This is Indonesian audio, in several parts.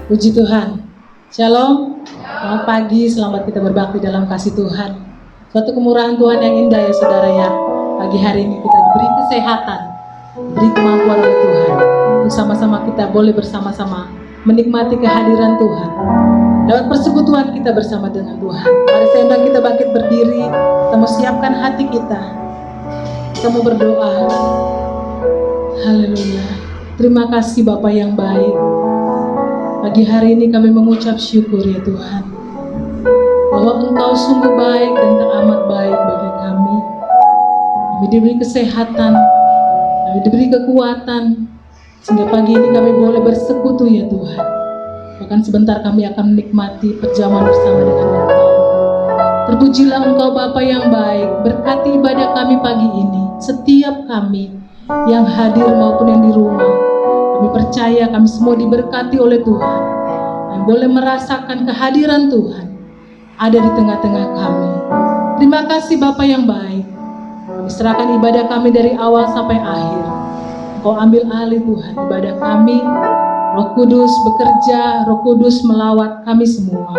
Puji Tuhan. Shalom. Selamat pagi, selamat kita berbakti dalam kasih Tuhan. Suatu kemurahan Tuhan yang indah ya saudara ya. Pagi hari ini kita diberi kesehatan, diberi kemampuan oleh Tuhan. Untuk sama-sama kita boleh bersama-sama menikmati kehadiran Tuhan. Lewat persekutuan kita bersama dengan Tuhan. Mari saya undang kita bangkit berdiri. Kita mau siapkan hati kita. Kita mau berdoa. Haleluya. Terima kasih Bapa yang baik. Pagi hari ini kami mengucap syukur ya Tuhan, bahwa Engkau sungguh baik dan teramat baik bagi kami. Kami diberi kesehatan, kami diberi kekuatan, sehingga pagi ini kami boleh bersekutu ya Tuhan. Bahkan sebentar kami akan menikmati perjamuan bersama dengan Engkau. Terpujilah Engkau Bapa yang baik, berkati ibadah kami pagi ini. Setiap kami yang hadir maupun yang di rumah, kami percaya kami semua diberkati oleh Tuhan. Kami boleh merasakan kehadiran Tuhan ada di tengah-tengah kami. Terima kasih Bapa yang baik. Kami serahkan ibadah kami dari awal sampai akhir. Engkau ambil alih Tuhan ibadah kami. Roh Kudus bekerja, Roh Kudus melawat kami semua.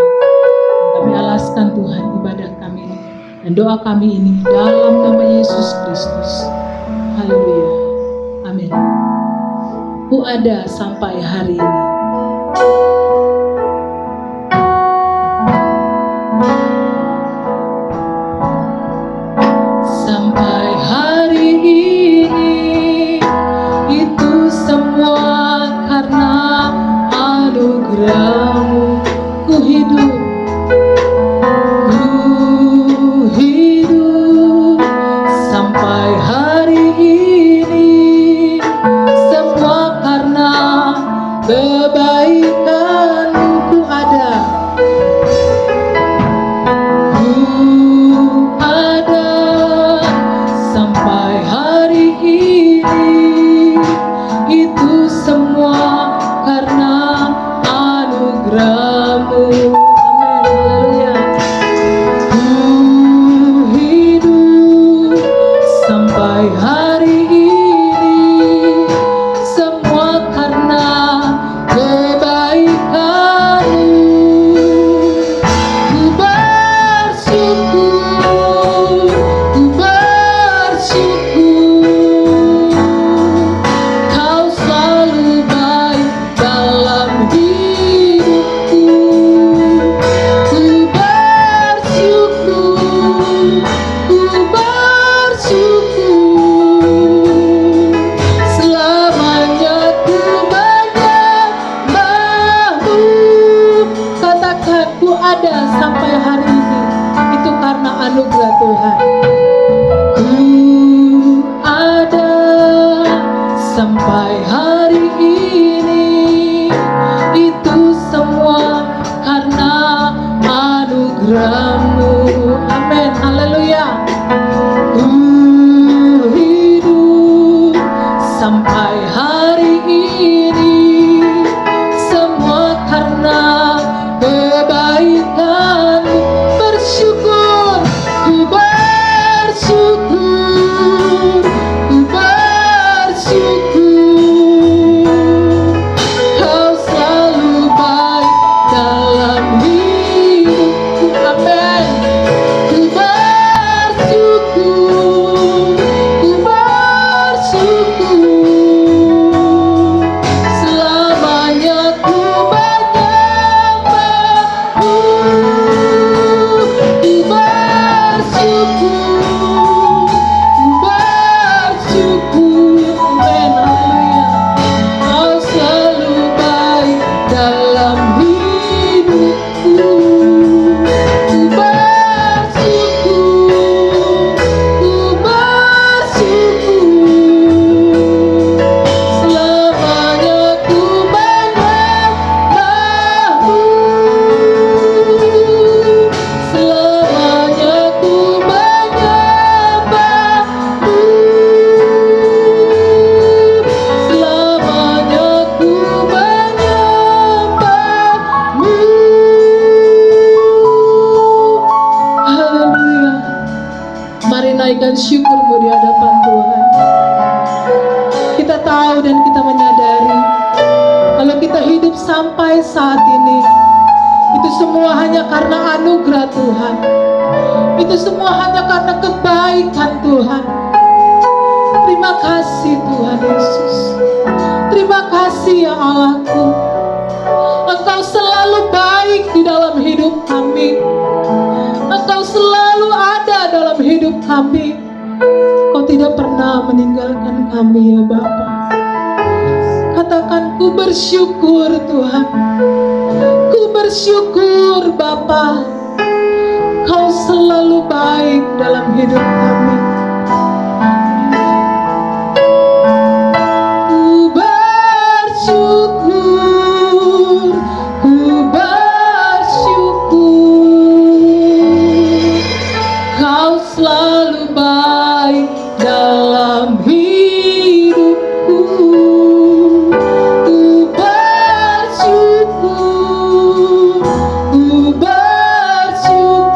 Kami alaskan Tuhan ibadah kami ini dan doa kami ini dalam nama Yesus Kristus. Haleluya. Amin. Ku ada sampai hari ini. Sampai hari ini, itu semua karena anugerah-Mu. Ku hidup sampai hari ini, semua karena kebaikan-Mu. Ku ada sampai hari ini, itu semua karena anugerah-Mu. Sampai hari ini, semua karena kebaikan-Mu. Ku bersyukur, ku bersyukur. Kau selalu baik dalam hidupku. Ku bersyukur, ku bersyukur. Selamanya ku menyembah-Mu. Katakan ku ada sampai hari ini, itu karena anugerah Tuhan. Ku ada sampai hari ini, itu semua karena anugerah-Mu. Amin, haleluya. Hidup sampai hari ini, semua karena kebaikan-Mu. Bersyukur, ku bersyukur, ku bersyukur. Kau selalu baik dalam hidupku. Amin. Ku bersyukur, ku bersyukur. Selamanya ku menyembah-Mu. Ku bersyukur, ku bersyukur. Amin, haleluya. Kau selalu baik dalam hidupku. Ku bersyukur, ku bersyukur. Selamanya ku menyembah-Mu. Selamanya ku menyembah-Mu. Selamanya ku menyembah-Mu. Haleluya. Mari naikkan syukur-Mu di hadapan Tuhan. Kita tahu dan kita menyadari kalau kita hidup sampai saat ini, itu semua hanya karena anugerah Tuhan. Itu semua hanya karena kebaikan Tuhan. Terima kasih Tuhan Yesus. Terima kasih ya Allahku. Engkau selalu baik di dalam hidup kami. Engkau selalu ada dalam hidup kami. Kau tidak pernah meninggalkan kami ya Bapa. Katakan ku bersyukur Tuhan. Ku bersyukur Bapa. Kau selalu baik dalam hidup kami. Ku bersyukur, ku bersyukur. Kau selalu baik dalam hidupku. Ku bersyukur, ku bersyukur.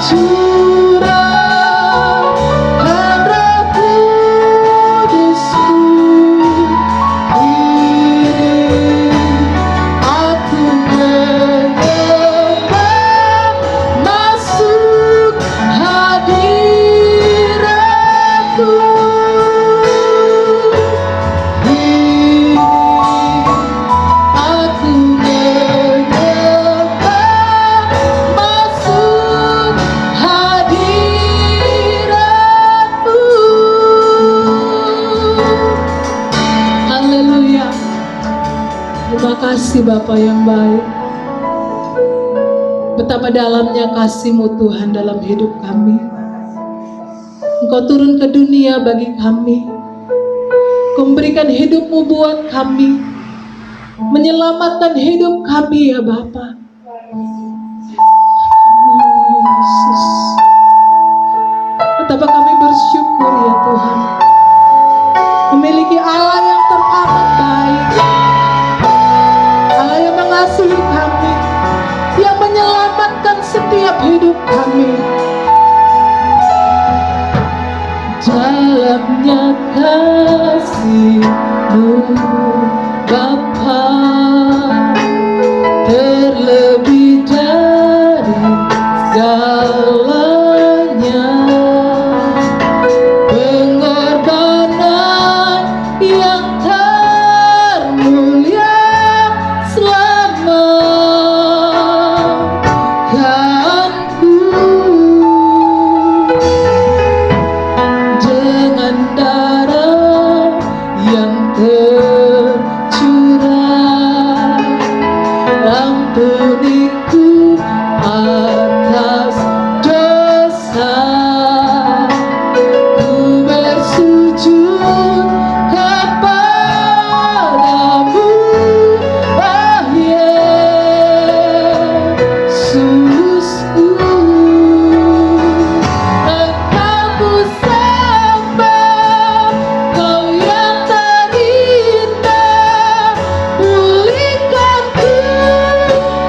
Curahkan Roh Kudus-Mu, ini aku menyembah, masuk hadirat-Mu. Ini aku menyembah, masuk hadirat-Mu. Haleluya. Terima kasih Bapa yang baik. Betapa dalamnya kasih-Mu Tuhan dalam hidup kami. Engkau turun ke dunia bagi kami. Engkau memberikan hidup-Mu buat kami, menyelamatkan hidup kami ya Bapa. Haleluya Yesus. Betapa kami bersyukur ya Tuhan, memiliki Allah yang teramat baik, Allah yang mengasihi kami, yang menyelamatkan setiap hidup kami. Dalamnya kasih-Mu Bapa, terlebih dari segalanya, pengorbanan yang termulia selamatkanku. Dengan darah yang tercurah, ampuniku atas dosa. Ku bersujud kepadamu, oh Yesusku. Engkau ku sembah, Kau yang terindah, pulihkanku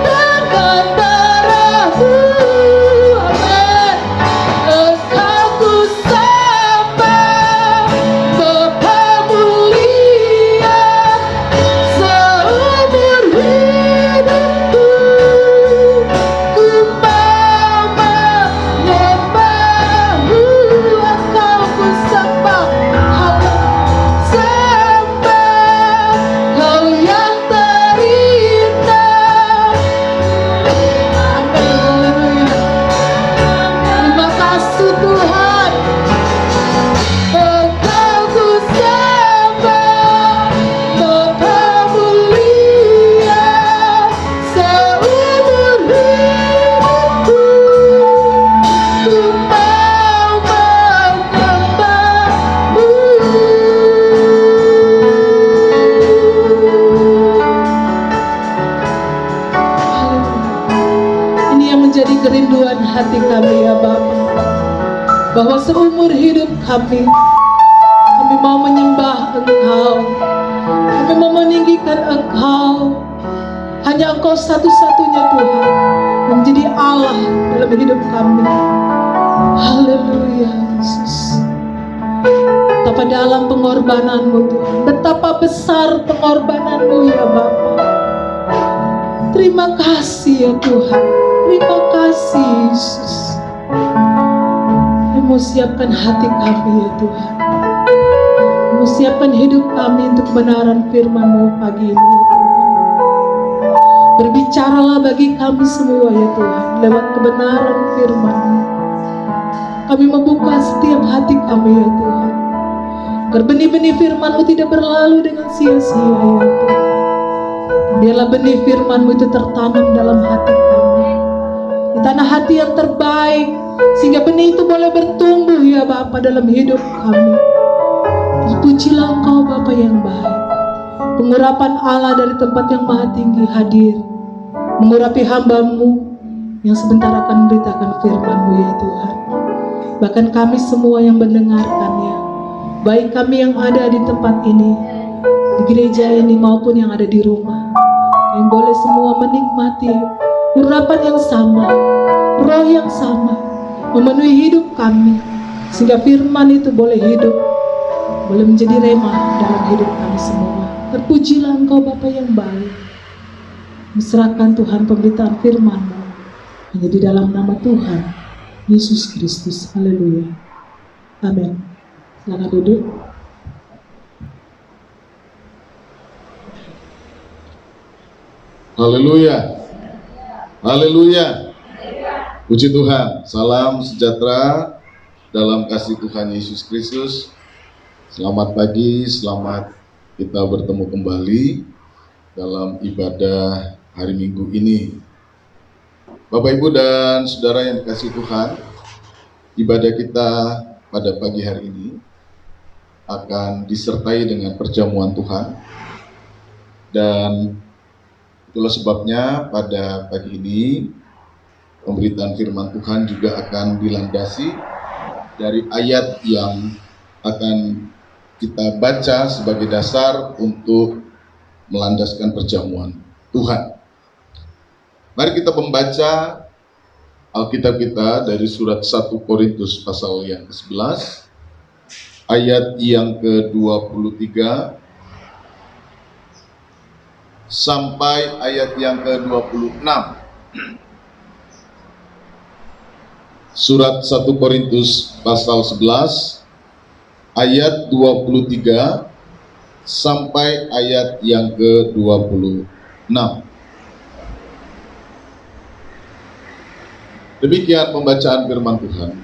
dengan darah-Mu. Amin. Engkau ku sembah, Bapa mulia, seumur hidupku ku mau menyembah-Mu. Engkau ku sembah, sembah, Kau yang terindah. Haleluya. Terima kasih Tuhan. Engkau ku sembah, Bapa mulia, seumur hidupku ku mau menyembah-Mu. Ini yang menjadi kerinduan hati kami ya Bapa, bahwa seumur hidup kami mau menyembah Engkau, kami mau meninggikan Engkau. Hanya Engkau satu-satunya Tuhan yang menjadi Allah dalam hidup kami. Haleluya Yesus. Betapa dalam pengorbanan-Mu Tuhan, betapa besar pengorbanan-Mu ya Bapa. Terima kasih ya Tuhan, terima kasih Yesus. Kami mau siapkan hati kami ya Tuhan, mau siapkan hidup kami untuk kebenaran firman-Mu pagi ini ya Tuhan. Berbicaralah bagi kami semua ya Tuhan, lewat kebenaran firman-Mu. Kami membuka setiap hati kami ya Tuhan, agar benih-benih firman-Mu tidak berlalu dengan sia-sia ya Tuhan. Biarlah benih firman-Mu itu tertanam dalam hati kami, di tanah hati yang terbaik, sehingga benih itu boleh bertumbuh ya Bapa dalam hidup kami. Terpujilah Engkau Bapa yang baik. Pengurapan Allah dari tempat yang maha tinggi hadir, mengurapi hamba-Mu yang sebentar akan memberitakan firman-Mu ya Tuhan. Bahkan kami semua yang mendengarkannya, baik kami yang ada di tempat ini, di gereja ini maupun yang ada di rumah, yang boleh semua menikmati urapan yang sama, roh yang sama, memenuhi hidup kami, sehingga firman itu boleh hidup, boleh menjadi rema dalam hidup kami semua. Terpujilah Engkau Bapa yang baik. Diserahkan Tuhan pemberitaan firman-Mu hanya di dalam nama Tuhan Yesus Kristus. Haleluya. Amin. Silakan duduk. Haleluya. Haleluya. Puji Tuhan. Salam sejahtera dalam kasih Tuhan Yesus Kristus. Selamat pagi, selamat kita bertemu kembali dalam ibadah hari Minggu ini. Bapak, Ibu, dan Saudara yang dikasihi Tuhan, ibadah kita pada pagi hari ini akan disertai dengan perjamuan Tuhan. Dan itulah sebabnya pada pagi ini pemberitaan firman Tuhan juga akan dilandasi dari ayat yang akan kita baca sebagai dasar untuk melandaskan perjamuan Tuhan. Mari kita membaca Alkitab kita dari surat 1 Korintus pasal yang ke-11 ayat yang ke-23 sampai ayat yang ke-26. Surat 1 Korintus pasal 11 ayat 23 sampai ayat yang ke-26. Demikian pembacaan firman Tuhan.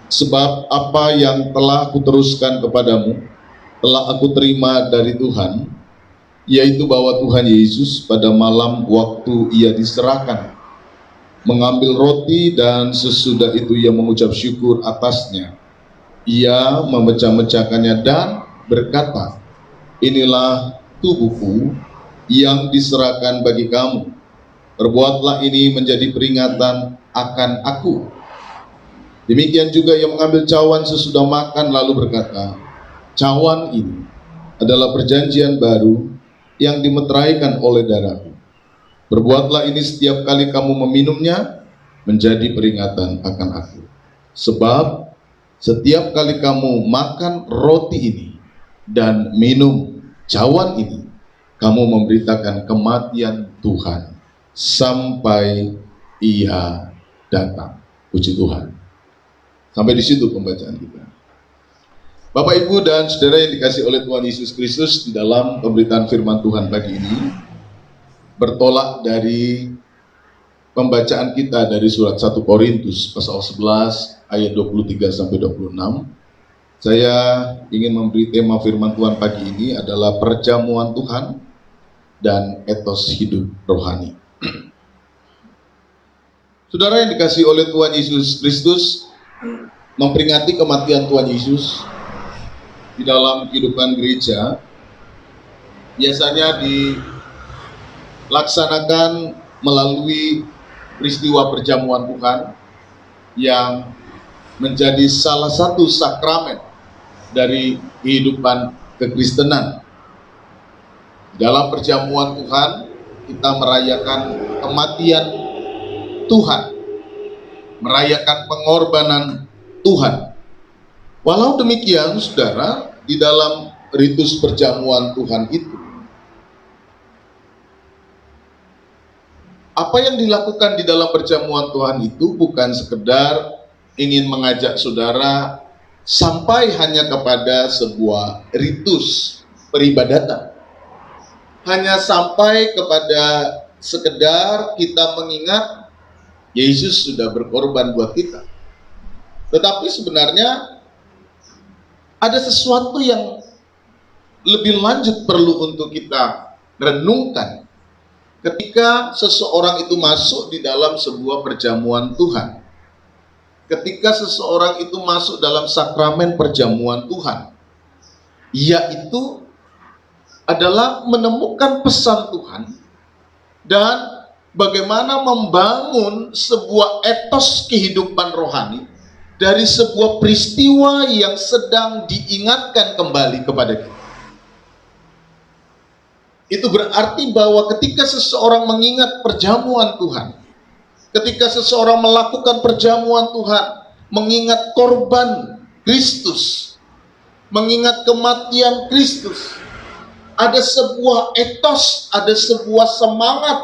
Sebab apa yang telah kuteruskan kepadamu telah aku terima dari Tuhan, yaitu bahwa Tuhan Yesus pada malam waktu ia diserahkan mengambil roti, dan sesudah itu ia mengucap syukur atasnya. Ia memecah-mecahkannya dan berkata, inilah tubuhku yang diserahkan bagi kamu. Perbuatlah ini menjadi peringatan akan aku. Demikian juga ia mengambil cawan sesudah makan lalu berkata, cawan ini adalah perjanjian baru yang dimeteraikan oleh darahku. Berbuatlah ini setiap kali kamu meminumnya menjadi peringatan akan aku. Sebab setiap kali kamu makan roti ini dan minum cawan ini, kamu memberitakan kematian Tuhan sampai ia datang. Puji Tuhan. Sampai di situ pembacaan kita. Bapak, Ibu, dan Saudara yang dikasihi oleh Tuhan Yesus Kristus, di dalam pemberitaan firman Tuhan pagi ini bertolak dari pembacaan kita dari surat 1 Korintus pasal 11 ayat 23 sampai 26. Saya ingin memberi tema firman Tuhan pagi ini adalah perjamuan Tuhan dan etos hidup rohani. Saudara yang dikasihi oleh Tuhan Yesus Kristus, memperingati kematian Tuhan Yesus di dalam kehidupan gereja biasanya dilaksanakan melalui peristiwa perjamuan Tuhan yang menjadi salah satu sakramen dari kehidupan kekristenan. Dalam perjamuan Tuhan kita merayakan kematian Tuhan, merayakan pengorbanan Tuhan. Walau demikian, saudara, di dalam ritus perjamuan Tuhan itu, apa yang dilakukan di dalam perjamuan Tuhan itu bukan sekedar ingin mengajak saudara sampai hanya kepada sebuah ritus peribadatan, hanya sampai kepada sekedar kita mengingat Yesus sudah berkorban buat kita. Tetapi sebenarnya ada sesuatu yang lebih lanjut perlu untuk kita renungkan ketika seseorang itu masuk di dalam sebuah perjamuan Tuhan. Ketika seseorang itu masuk dalam sakramen perjamuan Tuhan, yaitu adalah menemukan pesan Tuhan dan bagaimana membangun sebuah etos kehidupan rohani dari sebuah peristiwa yang sedang diingatkan kembali kepada kita. Itu berarti bahwa ketika seseorang mengingat perjamuan Tuhan, ketika seseorang melakukan perjamuan Tuhan, mengingat korban Kristus, mengingat kematian Kristus. Ada sebuah etos, ada sebuah semangat,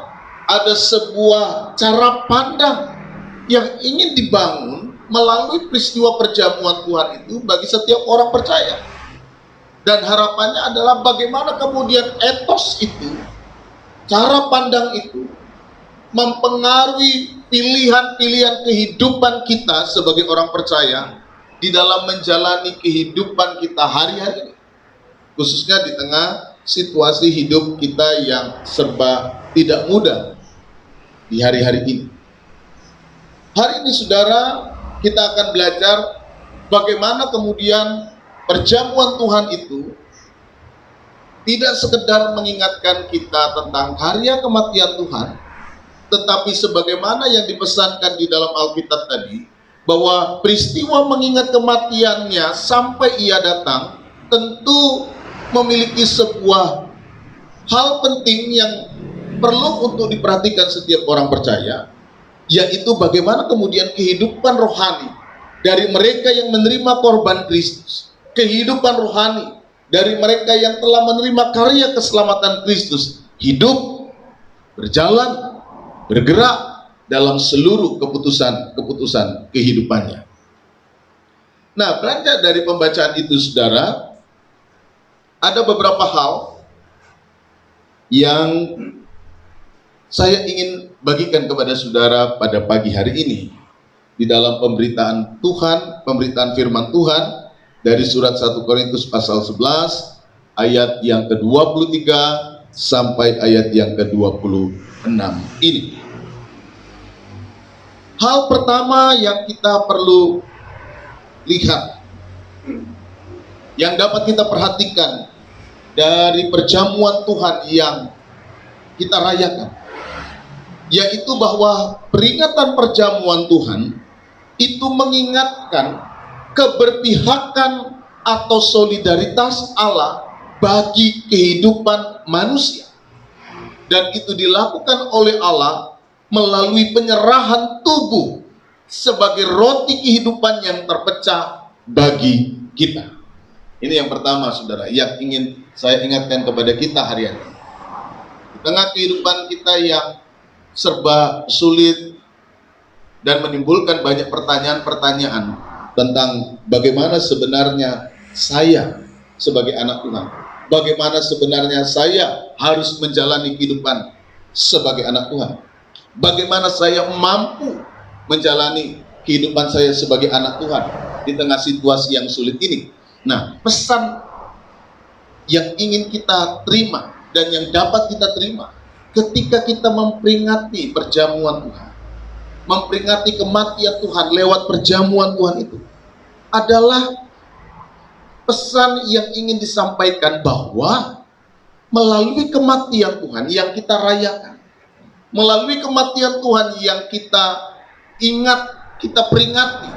ada sebuah cara pandang yang ingin dibangun melalui peristiwa perjamuan Tuhan itu bagi setiap orang percaya. Dan harapannya adalah bagaimana kemudian etos itu, cara pandang itu mempengaruhi pilihan-pilihan kehidupan kita sebagai orang percaya di dalam menjalani kehidupan kita hari-hari, khususnya di tengah situasi hidup kita yang serba tidak mudah di hari-hari ini. Hari ini saudara, kita akan belajar bagaimana kemudian perjamuan Tuhan itu tidak sekedar mengingatkan kita tentang karya kematian Tuhan, tetapi sebagaimana yang dipesankan di dalam Alkitab tadi, bahwa peristiwa mengingat kematiannya sampai ia datang tentu memiliki sebuah hal penting yang perlu untuk diperhatikan setiap orang percaya, yaitu bagaimana kemudian kehidupan rohani dari mereka yang menerima korban Kristus, kehidupan rohani dari mereka yang telah menerima karya keselamatan Kristus, hidup, berjalan, bergerak dalam seluruh keputusan kehidupannya. Nah, beranjak dari pembacaan itu saudara, ada beberapa hal yang saya ingin bagikan kepada saudara pada pagi hari ini di dalam pemberitaan Tuhan, pemberitaan firman Tuhan dari surat 1 Korintus pasal 11 ayat yang ke-23 sampai ayat yang ke-26 ini. Hal pertama yang kita perlu lihat, yang dapat kita perhatikan dari perjamuan Tuhan yang kita rayakan, yaitu bahwa peringatan perjamuan Tuhan itu mengingatkan keberpihakan atau solidaritas Allah bagi kehidupan manusia, dan itu dilakukan oleh Allah melalui penyerahan tubuh sebagai roti kehidupan yang terpecah bagi kita. Ini yang pertama saudara, yang ingin saya ingatkan kepada kita hari ini. Di tengah kehidupan kita yang serba sulit dan menimbulkan banyak pertanyaan-pertanyaan tentang bagaimana sebenarnya saya sebagai anak Tuhan, bagaimana sebenarnya saya harus menjalani kehidupan sebagai anak Tuhan, bagaimana saya mampu menjalani kehidupan saya sebagai anak Tuhan di tengah situasi yang sulit ini. Nah, pesan yang ingin kita terima dan yang dapat kita terima ketika kita memperingati perjamuan Tuhan, memperingati kematian Tuhan lewat perjamuan Tuhan itu adalah pesan yang ingin disampaikan bahwa melalui kematian Tuhan yang kita rayakan, melalui kematian Tuhan yang kita ingat, kita peringati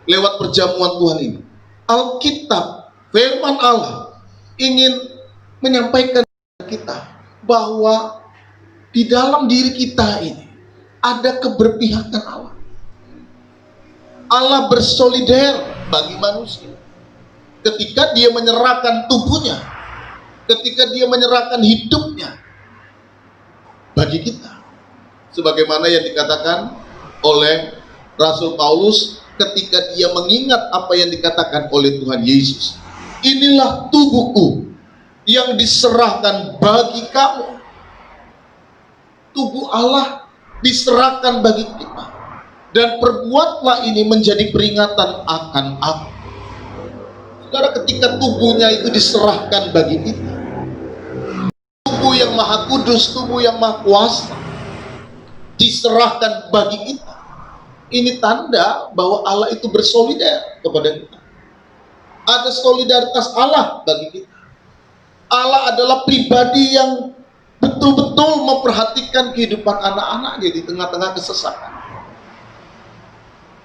lewat perjamuan Tuhan ini, Alkitab, firman Allah ingin menyampaikan kepada kita bahwa di dalam diri kita ini ada keberpihakan Allah. Allah bersolider bagi manusia ketika dia menyerahkan tubuhnya, ketika dia menyerahkan hidupnya bagi kita, sebagaimana yang dikatakan oleh Rasul Paulus ketika dia mengingat apa yang dikatakan oleh Tuhan Yesus, inilah tubuhku yang diserahkan bagi kamu. Tubuh Allah diserahkan bagi kita, dan perbuatlah ini menjadi peringatan akan aku. Saudara, ketika tubuhnya itu diserahkan bagi kita, tubuh yang maha kudus, tubuh yang maha kuasa diserahkan bagi kita, ini tanda bahwa Allah itu bersolider kepada kita. Ada solidaritas Allah bagi kita. Allah adalah pribadi yang betul-betul memperhatikan kehidupan anak-anaknya di tengah-tengah kesesakan.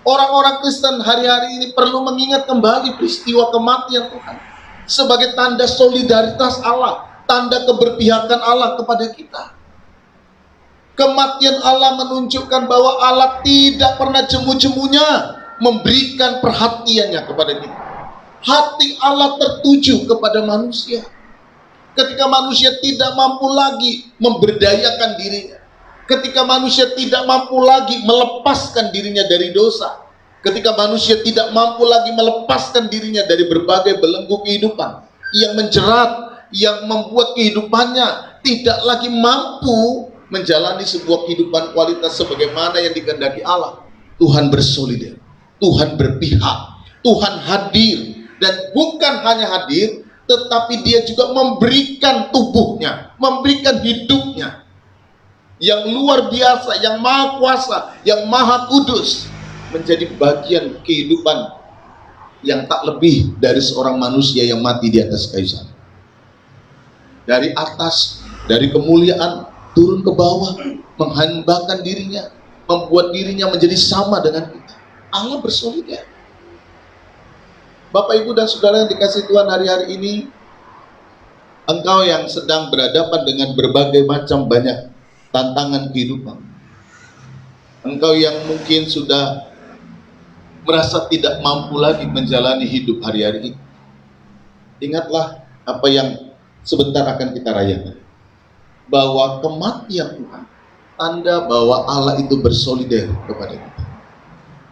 Orang-orang Kristen hari-hari ini perlu mengingat kembali peristiwa kematian Tuhan sebagai tanda solidaritas Allah, tanda keberpihakan Allah kepada kita. Kematian Allah menunjukkan bahwa Allah tidak pernah jemu-jemunya memberikan perhatiannya kepada kita. Hati Allah tertuju kepada manusia. Ketika manusia tidak mampu lagi memberdayakan dirinya, ketika manusia tidak mampu lagi melepaskan dirinya dari dosa, ketika manusia tidak mampu lagi melepaskan dirinya dari berbagai belenggu kehidupan yang menjerat, yang membuat kehidupannya tidak lagi mampu menjalani sebuah kehidupan kualitas sebagaimana yang dikehendaki Allah, Tuhan bersolider, Tuhan berpihak, Tuhan hadir. Dan bukan hanya hadir, tetapi dia juga memberikan tubuhnya, memberikan hidupnya yang luar biasa, yang maha kuasa, yang maha kudus, menjadi bagian kehidupan yang tak lebih dari seorang manusia yang mati di atas kayu salib. Dari atas, dari kemuliaan turun ke bawah, menghambakan dirinya, membuat dirinya menjadi sama dengan kita. Allah bersolider. Bapak, Ibu, dan Saudara yang dikasihi Tuhan, hari-hari ini engkau yang sedang berhadapan dengan berbagai macam banyak tantangan kehidupan, engkau yang mungkin sudah merasa tidak mampu lagi menjalani hidup hari-hari ini, ingatlah apa yang sebentar akan kita rayakan, bahwa kematian Tuhan tanda bahwa Allah itu bersolider kepada kita.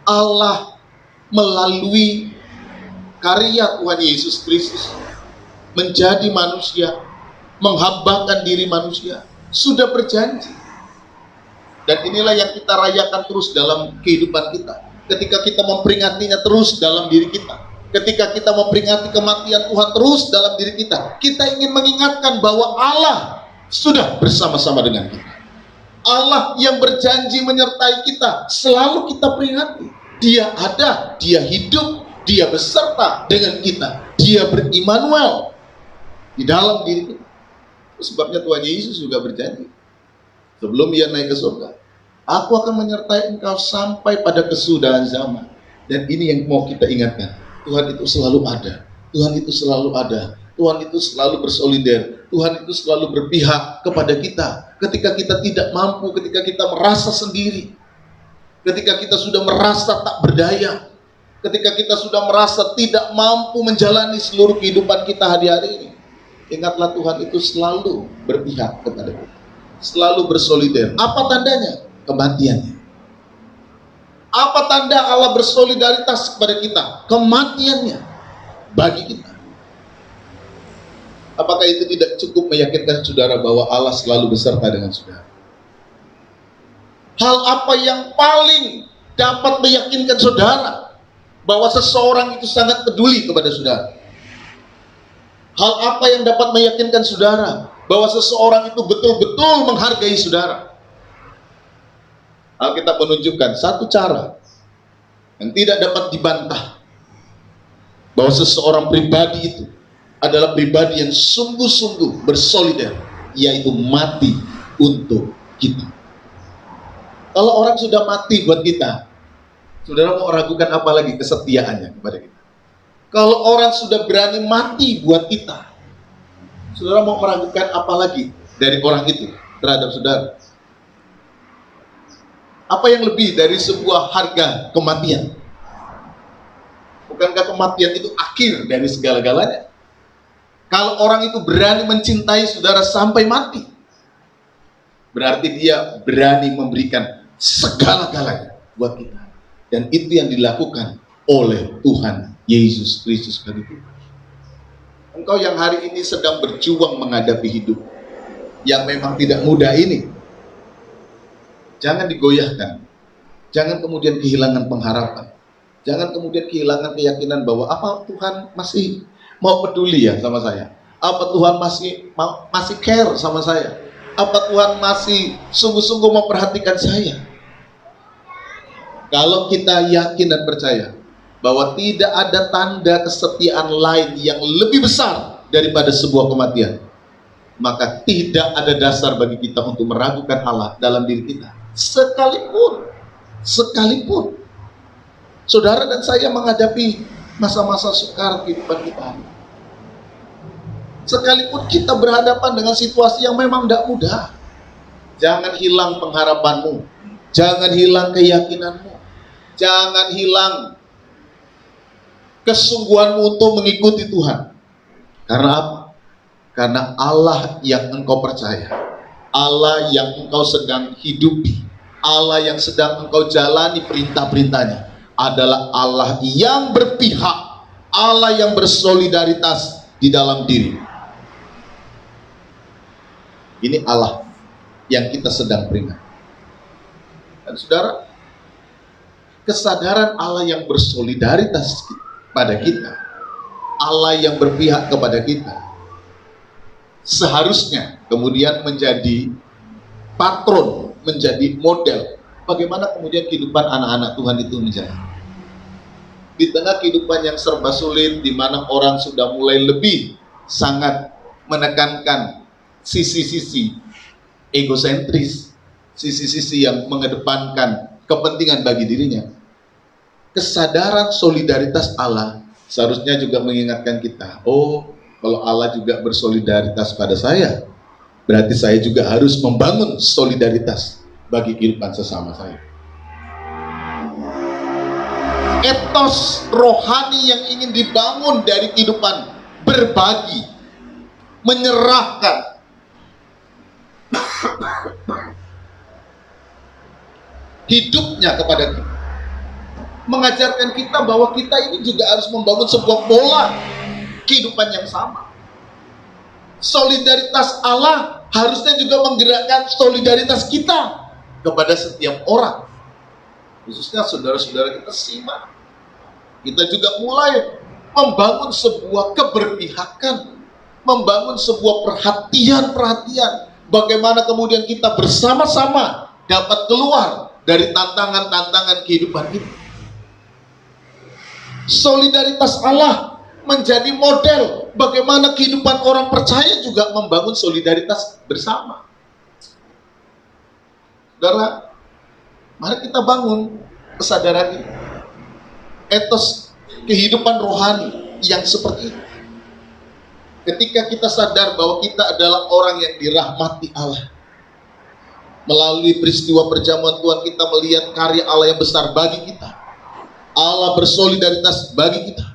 Allah melalui karya Tuhan Yesus Kristus menjadi manusia, menghambakan diri manusia, sudah berjanji. Dan inilah yang kita rayakan terus dalam kehidupan kita. Ketika kita memperingatinya terus dalam diri kita, ketika kita memperingati kematian Tuhan terus dalam diri kita, kita ingin mengingatkan bahwa Allah sudah bersama-sama dengan kita. Allah yang berjanji menyertai kita, selalu kita peringati. Dia ada, dia hidup, dia beserta dengan kita, dia berimmanuel di dalam diri kita. Sebabnya Tuhan Yesus juga berjanji sebelum dia naik ke surga, aku akan menyertai engkau sampai pada kesudahan zaman. Dan ini yang mau kita ingatkan, Tuhan itu selalu ada, Tuhan itu selalu ada, Tuhan itu selalu bersolider, Tuhan itu selalu berpihak kepada kita ketika kita tidak mampu, ketika kita merasa sendiri, ketika kita sudah merasa tak berdaya, ketika kita sudah merasa tidak mampu menjalani seluruh kehidupan kita hari-hari ini. Ingatlah, Tuhan itu selalu berpihak kepada kita, selalu bersolider. Apa tandanya? Kematiannya. Apa tanda Allah bersolidaritas kepada kita? Kematiannya bagi kita. Apakah itu tidak cukup meyakinkan saudara bahwa Allah selalu beserta dengan saudara? Hal apa yang paling dapat meyakinkan saudara bahwa seseorang itu sangat peduli kepada saudara? Hal apa yang dapat meyakinkan saudara bahwa seseorang itu betul-betul menghargai saudara? Alkitab menunjukkan satu cara yang tidak dapat dibantah, bahwa seseorang pribadi itu adalah pribadi yang sungguh-sungguh bersolider, yaitu mati untuk kita. Kalau orang sudah mati buat kita, saudara mau ragukan apa lagi kesetiaannya kepada kita? Kalau orang sudah berani mati buat kita, saudara mau meragukan apa lagi dari orang itu terhadap saudara? Apa yang lebih dari sebuah harga kematian? Bukankah kematian itu akhir dari segala-galanya? Kalau orang itu berani mencintai saudara sampai mati, berarti dia berani memberikan segala-galanya buat kita. Dan itu yang dilakukan oleh Tuhan Yesus Kristus bagi kita. Engkau yang hari ini sedang berjuang menghadapi hidup yang memang tidak mudah ini, jangan digoyahkan. Jangan kemudian kehilangan pengharapan. Jangan kemudian kehilangan keyakinan bahwa apa Tuhan masih mau peduli ya sama saya? Apa Tuhan masih care sama saya? Apa Tuhan masih sungguh-sungguh memperhatikan saya? Kalau kita yakin dan percaya bahwa tidak ada tanda kesetiaan lain yang lebih besar daripada sebuah kematian, maka tidak ada dasar bagi kita untuk meragukan Allah dalam diri kita. Sekalipun saudara dan saya menghadapi masa-masa sukar kehidupan kita, sekalipun kita berhadapan dengan situasi yang memang tidak mudah, jangan hilang pengharapanmu, jangan hilang keyakinanmu, jangan hilang kesungguhanmu untuk mengikuti Tuhan. Karena apa? Karena Allah yang engkau percaya, Allah yang engkau sedang hidupi, Allah yang sedang engkau jalani perintah-perintahnya adalah Allah yang berpihak, Allah yang bersolidaritas di dalam diri. Ini Allah yang kita sedang peringati. Dan saudara, kesadaran Allah yang bersolidaritas pada kita, Allah yang berpihak kepada kita, seharusnya kemudian menjadi patron, menjadi model bagaimana kemudian kehidupan anak-anak Tuhan itu menjalani. Di tengah kehidupan yang serba sulit, di mana orang sudah mulai lebih sangat menekankan sisi-sisi egosentris, sisi-sisi yang mengedepankan kepentingan bagi dirinya, kesadaran solidaritas Allah seharusnya juga mengingatkan kita, oh, kalau Allah juga bersolidaritas pada saya, berarti saya juga harus membangun solidaritas bagi kehidupan sesama saya. Etos rohani yang ingin dibangun dari kehidupan berbagi, menyerahkan, hidupnya kepada kita, mengajarkan kita bahwa kita ini juga harus membangun sebuah pola kehidupan yang sama. Solidaritas Allah harusnya juga menggerakkan solidaritas kita kepada setiap orang, khususnya saudara-saudara kita simak. Kita juga mulai membangun sebuah keberpihakan, membangun sebuah perhatian, bagaimana kemudian kita bersama-sama dapat keluar dari tantangan-tantangan kehidupan kita. Solidaritas Allah menjadi model bagaimana kehidupan orang percaya juga membangun solidaritas bersama. Saudara, mari kita bangun kesadaran ini, etos kehidupan rohani yang seperti ini. Ketika kita sadar bahwa kita adalah orang yang dirahmati Allah, melalui peristiwa perjamuan Tuhan kita melihat karya Allah yang besar bagi kita, Allah bersolidaritas bagi kita.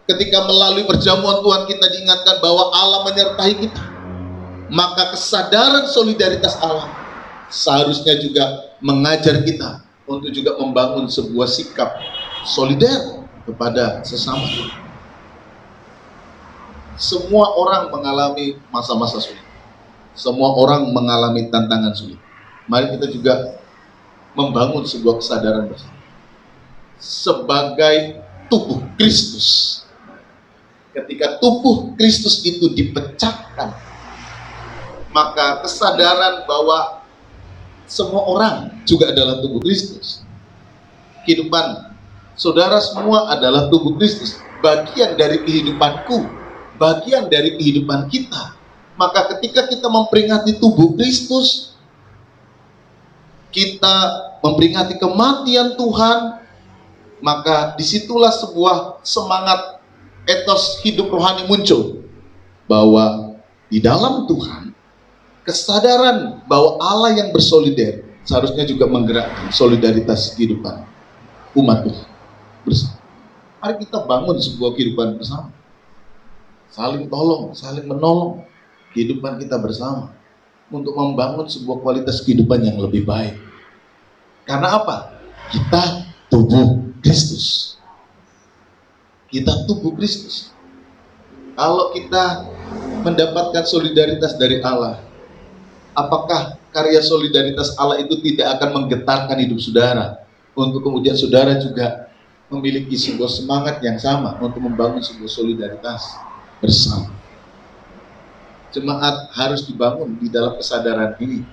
Ketika melalui perjamuan Tuhan kita diingatkan bahwa Allah menyertai kita, maka kesadaran solidaritas Allah seharusnya juga mengajar kita untuk juga membangun sebuah sikap solider kepada sesama. Semua orang mengalami masa-masa sulit, semua orang mengalami tantangan sulit. Mari kita juga membangun sebuah kesadaran bersama sebagai tubuh Kristus. Ketika tubuh Kristus itu dipecahkan, maka kesadaran bahwa semua orang juga adalah tubuh Kristus. Kehidupan saudara semua adalah tubuh Kristus, bagian dari kehidupanku, bagian dari kehidupan kita. Maka ketika kita memperingati tubuh Kristus, kita memperingati kematian Tuhan, maka disitulah sebuah semangat etos hidup rohani muncul, bahwa di dalam Tuhan kesadaran bahwa Allah yang bersolider seharusnya juga menggerakkan solidaritas kehidupan umat Tuhan bersama. Mari kita bangun sebuah kehidupan bersama, saling tolong, saling menolong kehidupan kita bersama untuk membangun sebuah kualitas kehidupan yang lebih baik. Karena apa? Kita tubuh Kristus. Kita tubuh Kristus. Kalau kita mendapatkan solidaritas dari Allah, apakah karya solidaritas Allah itu tidak akan menggetarkan hidup saudara untuk kemudian saudara juga memiliki sebuah semangat yang sama untuk membangun sebuah solidaritas bersama? Jemaat harus dibangun di dalam kesadaran ini,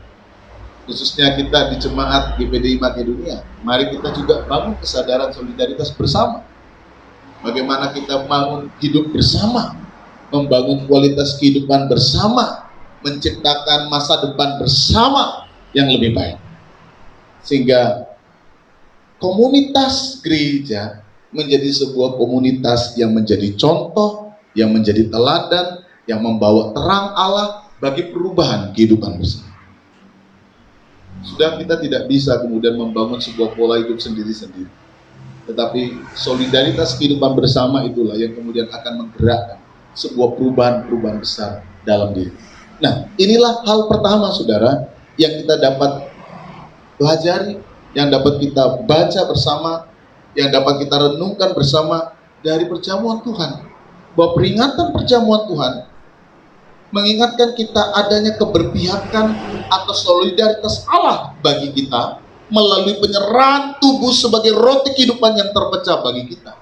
khususnya kita di jemaat GPDI Makedonia. Mari kita juga bangun kesadaran solidaritas bersama. Bagaimana kita membangun hidup bersama, membangun kualitas kehidupan bersama, menciptakan masa depan bersama yang lebih baik, sehingga komunitas gereja menjadi sebuah komunitas yang menjadi contoh, yang menjadi teladan, yang membawa terang Allah bagi perubahan kehidupan bersama. Sudah, kita tidak bisa kemudian membangun sebuah pola hidup sendiri-sendiri. Tetapi solidaritas kehidupan bersama itulah yang kemudian akan menggerakkan sebuah perubahan-perubahan besar dalam diri. Nah, inilah hal pertama saudara yang kita dapat pelajari, yang dapat kita baca bersama, yang dapat kita renungkan bersama dari perjamuan Tuhan. Bahwa peringatan perjamuan Tuhan mengingatkan kita adanya keberpihakan atau solidaritas Allah bagi kita melalui penyerahan tubuh sebagai roti kehidupan yang terpecah bagi kita.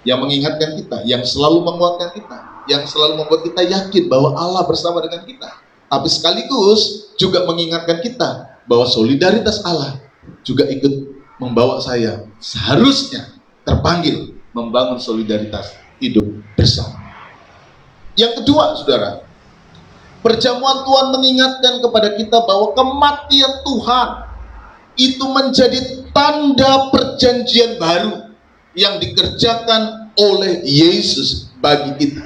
Yang mengingatkan kita, yang selalu menguatkan kita, yang selalu membuat kita yakin bahwa Allah bersama dengan kita. Tapi sekaligus juga mengingatkan kita bahwa solidaritas Allah juga ikut membawa saya seharusnya terpanggil membangun solidaritas hidup bersama. Yang kedua, saudara, perjamuan Tuhan mengingatkan kepada kita bahwa kematian Tuhan itu menjadi tanda perjanjian baru yang dikerjakan oleh Yesus bagi kita.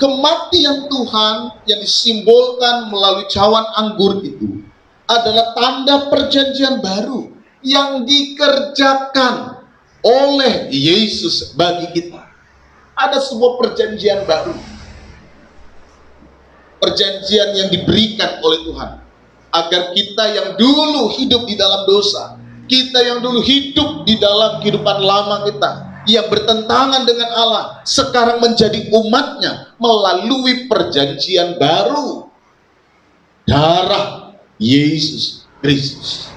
Kematian Tuhan yang disimbolkan melalui cawan anggur itu adalah tanda perjanjian baru yang dikerjakan oleh Yesus bagi kita. Ada sebuah perjanjian baru, perjanjian yang diberikan oleh Tuhan agar kita yang dulu hidup di dalam dosa, kita yang dulu hidup di dalam kehidupan lama kita yang bertentangan dengan Allah, sekarang menjadi umatnya melalui perjanjian baru, darah Yesus Kristus.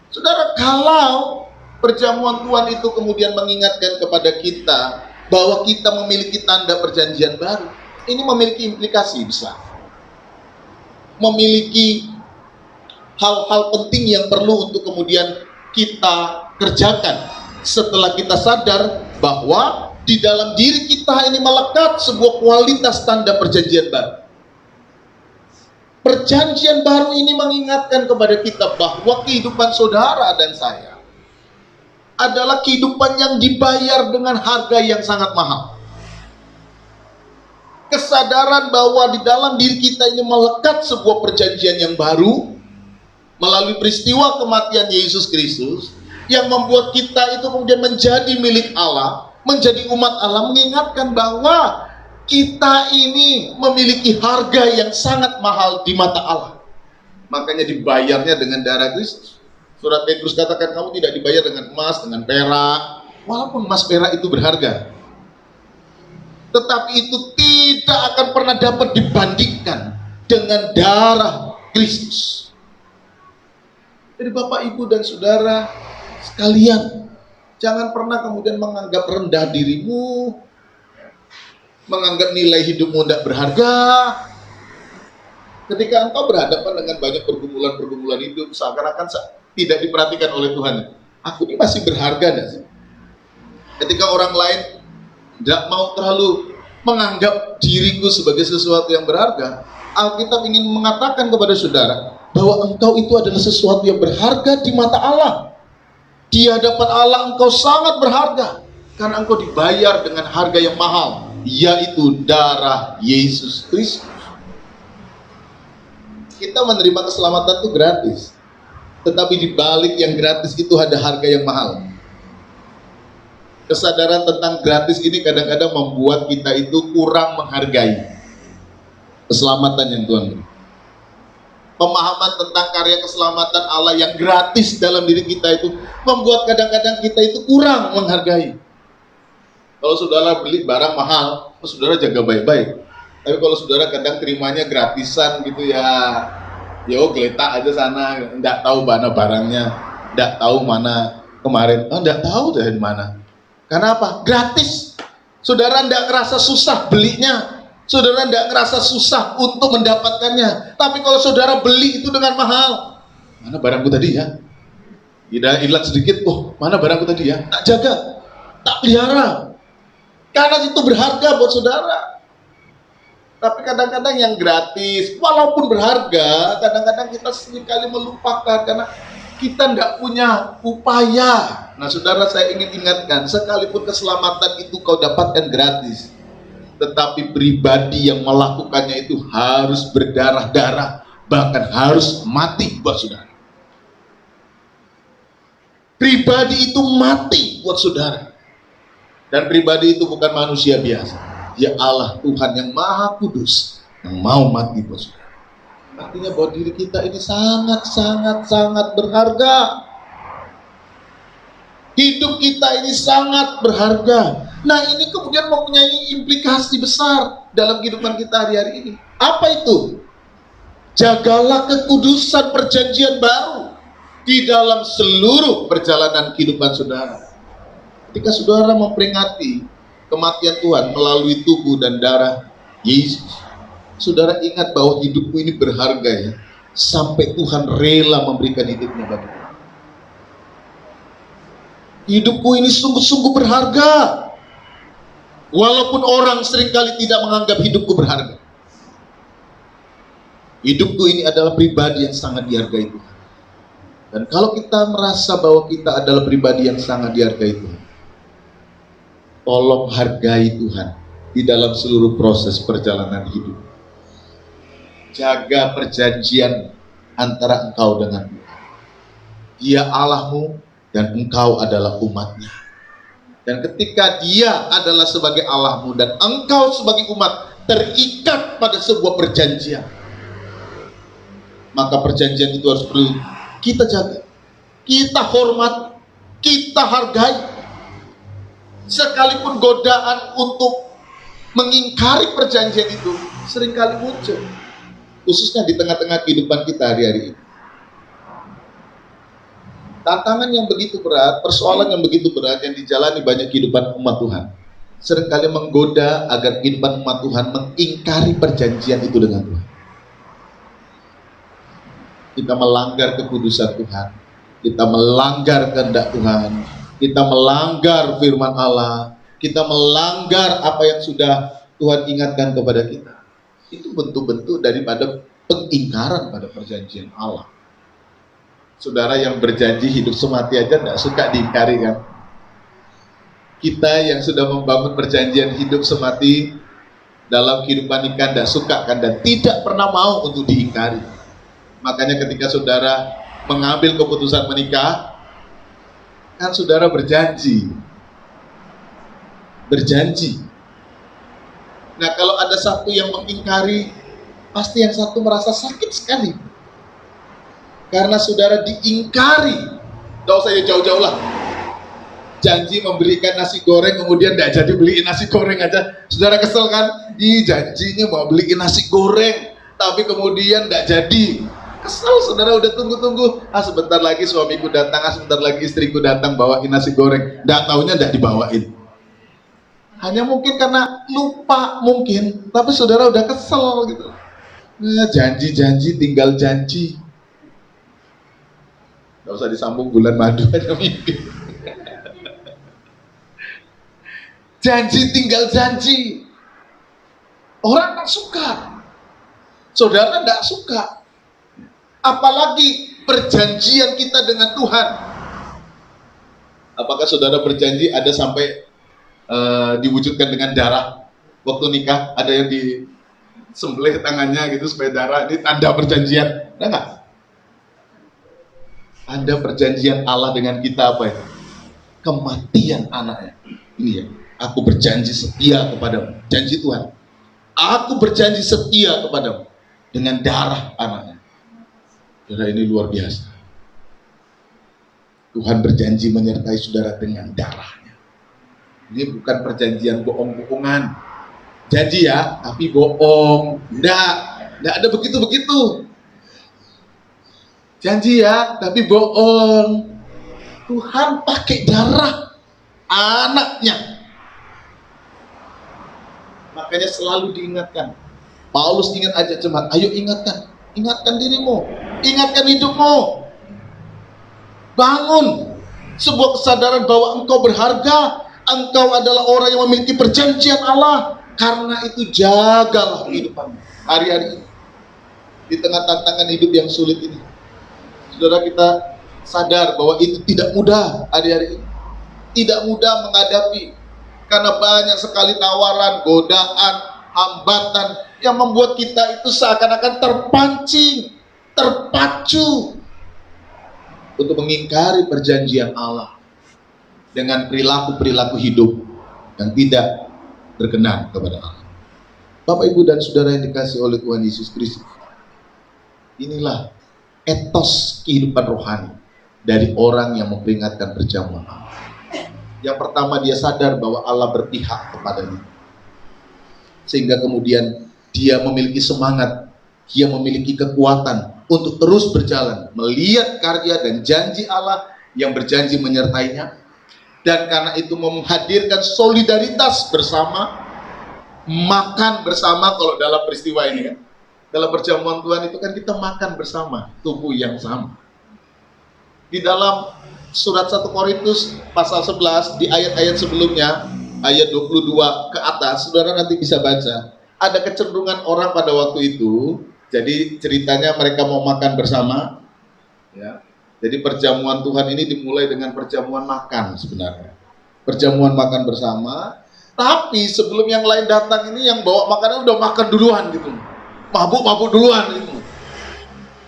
Saudara, kalau perjamuan Tuhan itu kemudian mengingatkan kepada kita bahwa kita memiliki tanda perjanjian baru, ini memiliki implikasi besar, memiliki hal-hal penting yang perlu untuk kemudian kita kerjakan setelah kita sadar bahwa di dalam diri kita ini melekat sebuah kualitas tanda perjanjian baru. Perjanjian baru ini mengingatkan kepada kita bahwa kehidupan saudara dan saya adalah kehidupan yang dibayar dengan harga yang sangat mahal. Kesadaran bahwa di dalam diri kita ini melekat sebuah perjanjian yang baru melalui peristiwa kematian Yesus Kristus yang membuat kita itu kemudian menjadi milik Allah, menjadi umat Allah, mengingatkan bahwa kita ini memiliki harga yang sangat mahal di mata Allah. Makanya dibayarnya dengan darah Kristus. Surat Petrus katakan kamu tidak dibayar dengan emas, dengan perak, walaupun emas perak itu berharga, tetapi itu tidak akan pernah dapat dibandingkan dengan darah Kristus. Jadi Bapak, Ibu, dan Saudara sekalian, jangan pernah kemudian menganggap rendah dirimu, menganggap nilai hidupmu tidak berharga. Ketika engkau berhadapan dengan banyak pergumulan-pergumulan hidup, seakan-akan tidak diperhatikan oleh Tuhan. Aku ini masih berharga enggak sih? Ketika orang lain tidak mau terlalu menganggap diriku sebagai sesuatu yang berharga, Alkitab ingin mengatakan kepada saudara bahwa engkau itu adalah sesuatu yang berharga di mata Allah. Di hadapan Allah engkau sangat berharga karena engkau dibayar dengan harga yang mahal, yaitu darah Yesus Kristus. Kita menerima keselamatan itu gratis, tetapi di balik yang gratis itu ada harga yang mahal. Kesadaran tentang gratis ini kadang-kadang membuat kita itu kurang menghargai keselamatan yang Tuhan beri. Pemahaman tentang karya keselamatan Allah yang gratis dalam diri kita itu membuat kadang-kadang kita itu kurang menghargai. Kalau saudara beli barang mahal, saudara jaga baik-baik. Tapi kalau saudara kadang terimanya gratisan gitu ya, yo geletak aja sana, enggak tahu mana barangnya, enggak tahu mana kemarin, enggak tahu dari mana. Karena apa? Gratis. Saudara enggak ngerasa susah belinya, saudara enggak ngerasa susah untuk mendapatkannya. Tapi kalau saudara beli itu dengan mahal, mana barangku tadi ya? Tidak hilang sedikit, oh mana barangku tadi ya? Tak jaga, tak pelihara. Karena itu berharga buat saudara. Tapi kadang-kadang yang gratis, walaupun berharga, kadang-kadang kita seringkali melupakan karena kita tidak punya upaya. Nah saudara, saya ingin ingatkan, sekalipun keselamatan itu kau dapatkan gratis, tetapi pribadi yang melakukannya itu harus berdarah-darah, bahkan harus mati buat saudara. Pribadi itu mati buat saudara. Dan pribadi itu bukan manusia biasa. Dia Allah Tuhan yang Maha Kudus yang mau mati buat saudara. Artinya bahwa diri kita ini sangat berharga. Hidup kita ini sangat berharga. Nah, ini kemudian mempunyai implikasi besar dalam kehidupan kita hari-hari ini. Apa itu? Jagalah kekudusan perjanjian baru di dalam seluruh perjalanan kehidupan saudara. Ketika saudara memperingati kematian Tuhan melalui tubuh dan darah Yesus, saudara ingat bahwa hidupku ini berharga ya, sampai Tuhan rela memberikan hidupnya bagiku. Hidupku ini sungguh-sungguh berharga, walaupun orang seringkali tidak menganggap hidupku berharga. Hidupku ini adalah pribadi yang sangat dihargai Tuhan. Dan kalau kita merasa bahwa kita adalah pribadi yang sangat dihargai Tuhan, tolong hargai Tuhan di dalam seluruh proses perjalanan hidup. Jaga perjanjian antara engkau dengan Tuhan. Dia Allahmu dan engkau adalah umatnya. Dan ketika dia adalah sebagai Allahmu dan engkau sebagai umat terikat pada sebuah perjanjian, maka perjanjian itu harus perlu kita jaga, kita hormat, kita hargai. Sekalipun godaan untuk mengingkari perjanjian itu seringkali muncul, khususnya di tengah-tengah kehidupan kita hari-hari ini. Tantangan yang begitu berat, persoalan yang begitu berat yang dijalani banyak kehidupan umat Tuhan, seringkali menggoda agar kehidupan umat Tuhan mengingkari perjanjian itu dengan Tuhan. Kita melanggar kekudusan Tuhan, kita melanggar kehendak Tuhan, kita melanggar firman Allah, kita melanggar apa yang sudah Tuhan ingatkan kepada kita. Itu bentuk-bentuk daripada pengingkaran pada perjanjian Allah. Saudara yang berjanji hidup semati aja tidak suka diingkari kan? Kita yang sudah membangun perjanjian hidup semati dalam kehidupan nikah tidak suka kan, dan tidak pernah mau untuk diingkari. Makanya ketika saudara mengambil keputusan menikah, kan saudara berjanji. Nah, kalau ada satu yang mengingkari, pasti yang satu merasa sakit sekali. Karena saudara diingkari. Tidak usah ya jauh-jauh lah. Janji memberikan nasi goreng, kemudian tidak jadi beliin nasi goreng aja. Saudara kesel kan? Janjinya mau beliin nasi goreng, tapi kemudian tidak jadi. Kesel, saudara udah tunggu-tunggu. Sebentar lagi suamiku datang, sebentar lagi istriku datang bawain nasi goreng. Tidak taunya tidak dibawain. Hanya mungkin karena lupa mungkin, tapi saudara udah kesel gitu. Janji-janji tinggal janji. Gak usah disambung bulan madu aja mimpi. Janji tinggal janji. Orang tak suka. Saudara tidak suka. Apalagi perjanjian kita dengan Tuhan. Apakah saudara berjanji ada sampai diwujudkan dengan darah? Waktu nikah ada yang disembelih tangannya gitu supaya darah, ini tanda perjanjian. Ada nggak? Ada perjanjian Allah dengan kita apa ya? Kematian anaknya. Ini ya, aku berjanji setia kepadamu. Janji Tuhan. Aku berjanji setia kepadamu dengan darah anaknya. Saudara, ini luar biasa. Tuhan berjanji menyertai saudara dengan darahnya. Ini bukan perjanjian bohong-bohongan. Janji ya, tapi bohong. Enggak ada begitu-begitu. Janji ya, tapi bohong. Tuhan pakai darah anaknya. Makanya selalu diingatkan. Paulus ingat aja jemaat, ayo ingatkan dirimu, ingatkan hidupmu. Bangun sebuah kesadaran bahwa engkau berharga, engkau adalah orang yang memiliki perjanjian Allah. Karena itu jagalah kehidupanmu hari-hari ini. Di tengah tantangan hidup yang sulit ini, saudara, kita sadar bahwa itu tidak mudah hari-hari ini. Tidak mudah menghadapi. Karena banyak sekali tawaran, godaan, hambatan yang membuat kita itu seakan-akan terpancing, terpacu. untuk mengingkari perjanjian Allah dengan perilaku-perilaku hidup yang tidak berkenan kepada Allah. Bapak, Ibu, dan Saudara yang dikasihi oleh Tuhan Yesus Kristus, inilah etos kehidupan rohani dari orang yang memperingatkan perjamuan Allah. Yang pertama, dia sadar bahwa Allah berpihak kepadanya, sehingga kemudian dia memiliki semangat, dia memiliki kekuatan untuk terus berjalan, melihat karya dan janji Allah yang berjanji menyertainya, dan karena itu menghadirkan solidaritas bersama, makan bersama. Kalau dalam peristiwa ini kan, dalam perjamuan Tuhan itu kan kita makan bersama, tubuh yang sama. Di dalam surat 1 Korintus pasal 11, di ayat-ayat sebelumnya, ayat 22 ke atas, saudara nanti bisa baca, ada kecenderungan orang pada waktu itu. Jadi ceritanya mereka mau makan bersama, ya. Jadi perjamuan Tuhan ini dimulai dengan perjamuan makan sebenarnya. Perjamuan makan bersama, tapi sebelum yang lain datang ini yang bawa makanan udah makan duluan gitu. Mabuk-mabuk duluan gitu.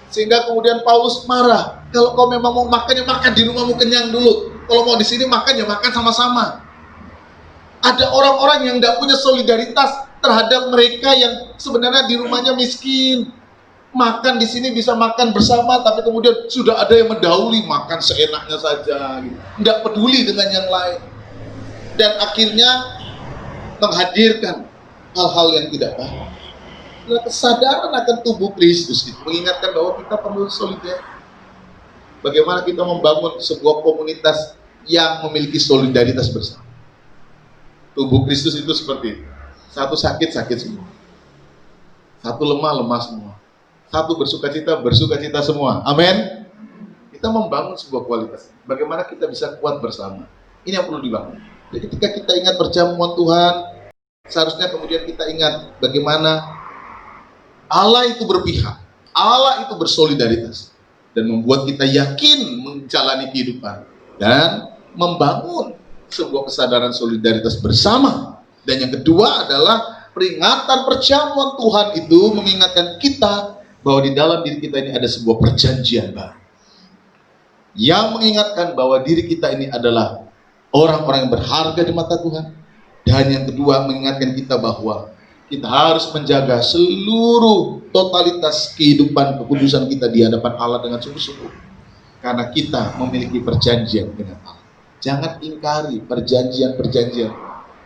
Sehingga kemudian Paulus marah, kalau kau memang mau makan, ya makan di rumahmu kenyang dulu. Kalau mau di sini makan, ya makan sama-sama. Ada orang-orang yang tidak punya solidaritas terhadap mereka yang sebenarnya di rumahnya miskin. Makan di sini bisa makan bersama, tapi kemudian sudah ada yang mendahului, makan seenaknya saja, gitu. Tidak peduli dengan yang lain, dan akhirnya menghadirkan hal-hal yang tidak baik. Nah, kesadaran akan tubuh Kristus itu mengingatkan bahwa kita perlu solidar. Bagaimana kita membangun sebuah komunitas yang memiliki solidaritas bersama. Tubuh Kristus itu seperti itu. Satu sakit semua, satu lemah semua, satu bersukacita semua. Amin. Kita membangun sebuah kualitas. Bagaimana kita bisa kuat bersama. Ini yang perlu dibangun. Jadi ketika kita ingat perjamuan Tuhan, seharusnya kemudian kita ingat bagaimana Allah itu berpihak, Allah itu bersolidaritas, dan membuat kita yakin menjalani kehidupan dan membangun sebuah kesadaran solidaritas bersama. Dan yang kedua adalah peringatan perjamuan Tuhan itu mengingatkan kita bahwa di dalam diri kita ini ada sebuah perjanjian baru yang mengingatkan bahwa diri kita ini adalah orang-orang yang berharga di mata Tuhan. Dan yang kedua mengingatkan kita bahwa kita harus menjaga seluruh totalitas kehidupan kekudusan kita di hadapan Allah dengan sungguh-sungguh, karena kita memiliki perjanjian dengan Allah. Jangan ingkari perjanjian-perjanjian,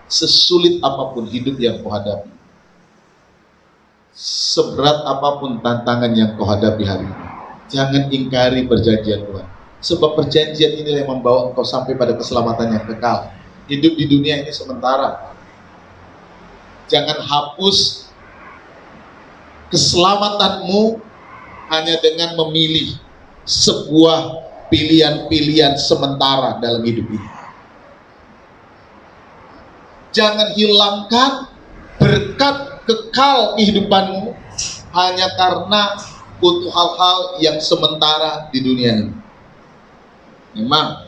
sesulit apapun hidup yang kau hadapi, seberat apapun tantangan yang kau hadapi hari ini. Jangan ingkari perjanjian Tuhan, sebab perjanjian inilah yang membawa engkau sampai pada keselamatan yang kekal. Hidup di dunia ini sementara. Jangan hapus keselamatanmu hanya dengan memilih sebuah pilihan-pilihan sementara dalam hidup ini. Jangan hilangkan berkat kekal kehidupanmu hanya karena untuk hal-hal yang sementara di dunia ini. Memang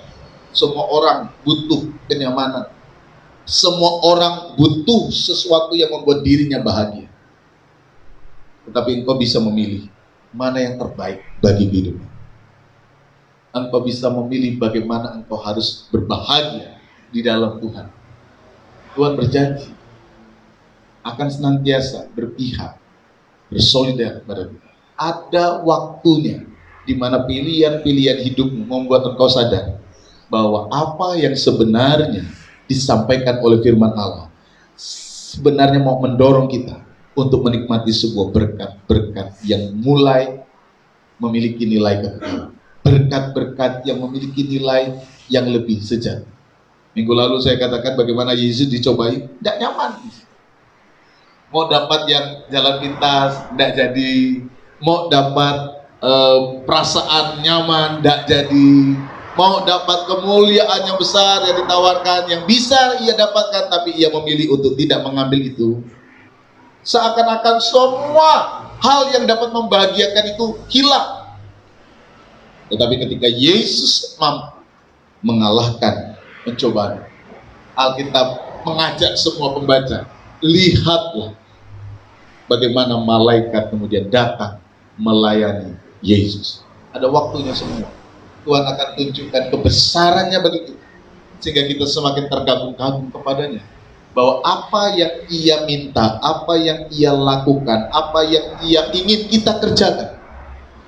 semua orang butuh kenyamanan. Semua orang butuh sesuatu yang membuat dirinya bahagia. Tetapi engkau bisa memilih mana yang terbaik bagi hidupmu. Engkau bisa memilih bagaimana engkau harus berbahagia di dalam Tuhan. Tuhan berjanji akan senantiasa berpihak, bersolidar pada kita. Ada waktunya di mana pilihan-pilihan hidupmu membuat engkau sadar bahwa apa yang sebenarnya disampaikan oleh firman Allah sebenarnya mau mendorong kita untuk menikmati sebuah berkat-berkat yang mulai memiliki nilai kekal, berkat-berkat yang memiliki nilai yang lebih sejati. Minggu lalu saya katakan bagaimana Yesus dicobai, tidak nyaman. Mau dapat yang jalan pintas, tidak jadi. Mau dapat perasaan nyaman, tidak jadi. Mau dapat kemuliaan yang besar yang ditawarkan, yang bisa ia dapatkan, tapi ia memilih untuk tidak mengambil itu. Seakan-akan semua hal yang dapat membahagiakan itu hilang. Tetapi ketika Yesus mampu mengalahkan pencobaan, Alkitab mengajak semua pembaca, lihatlah bagaimana malaikat kemudian datang melayani Yesus. Ada waktunya semua. Tuhan akan tunjukkan kebesarannya bagi kita, sehingga kita semakin terkagum-kagum kepadanya, bahwa apa yang Ia minta, apa yang Ia lakukan, apa yang Ia ingin kita kerjakan,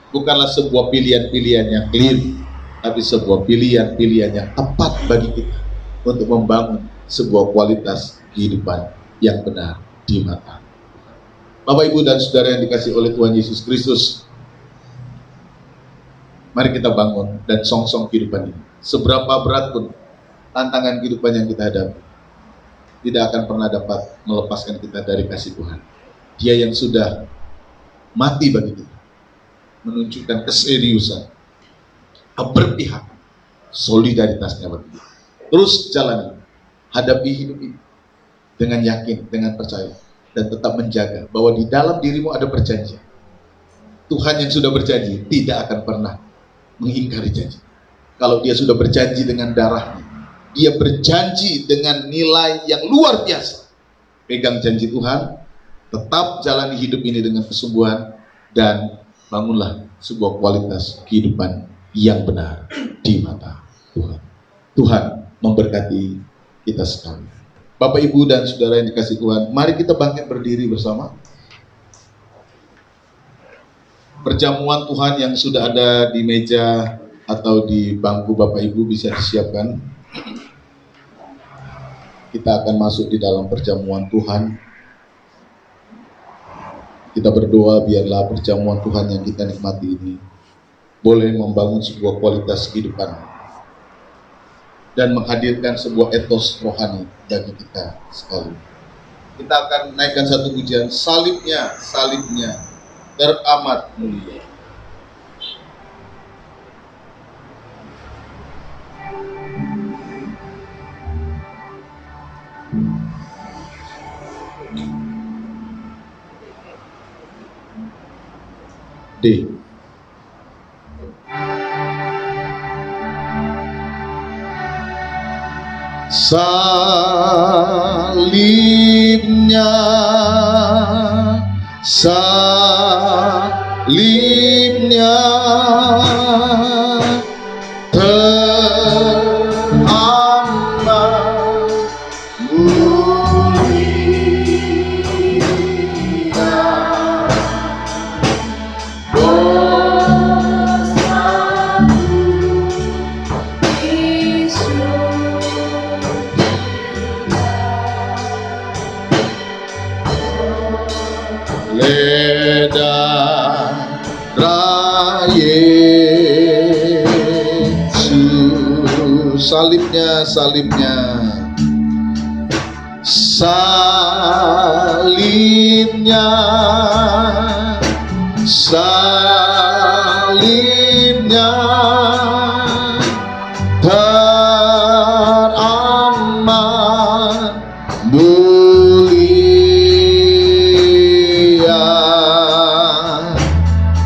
bukanlah sebuah pilihan-pilihan yang keliru, tapi sebuah pilihan-pilihan yang tepat bagi kita untuk membangun sebuah kualitas kehidupan yang benar di mata. Bapak, Ibu, dan Saudara yang dikasihi oleh Tuhan Yesus Kristus, mari kita bangun dan song-song kehidupan ini. Seberapa berat pun tantangan kehidupan yang kita hadapi, tidak akan pernah dapat melepaskan kita dari kasih Tuhan. Dia yang sudah mati bagi kita, menunjukkan keseriusan, keberpihakan, solidaritasnya bagi kita. Terus jalani, hadapi hidup ini dengan yakin, dengan percaya, dan tetap menjaga bahwa di dalam dirimu ada perjanjian. Tuhan yang sudah berjanji tidak akan pernah mengingkari janji. Kalau Dia sudah berjanji dengan darahnya, Dia berjanji dengan nilai yang luar biasa. Pegang janji Tuhan, tetap jalani hidup ini dengan kesungguhan, dan bangunlah sebuah kualitas kehidupan yang benar di mata Tuhan. Tuhan memberkati kita sekalian. Bapak, Ibu, dan Saudara yang dikasihi Tuhan, mari kita bangkit berdiri bersama. Perjamuan Tuhan yang sudah ada di meja atau di bangku Bapak Ibu bisa disiapkan. Kita akan masuk di dalam perjamuan Tuhan. Kita berdoa biarlah perjamuan Tuhan yang kita nikmati ini boleh membangun sebuah kualitas kehidupan dan menghadirkan sebuah etos rohani bagi kita sekali. Kita akan naikkan satu pujian, salibnya, salibnya teramat mulia. D. Salibnya, salibnya teramat mulia. Yesus, salibnya, salibnya, salibnya, salibnya teramat mulia.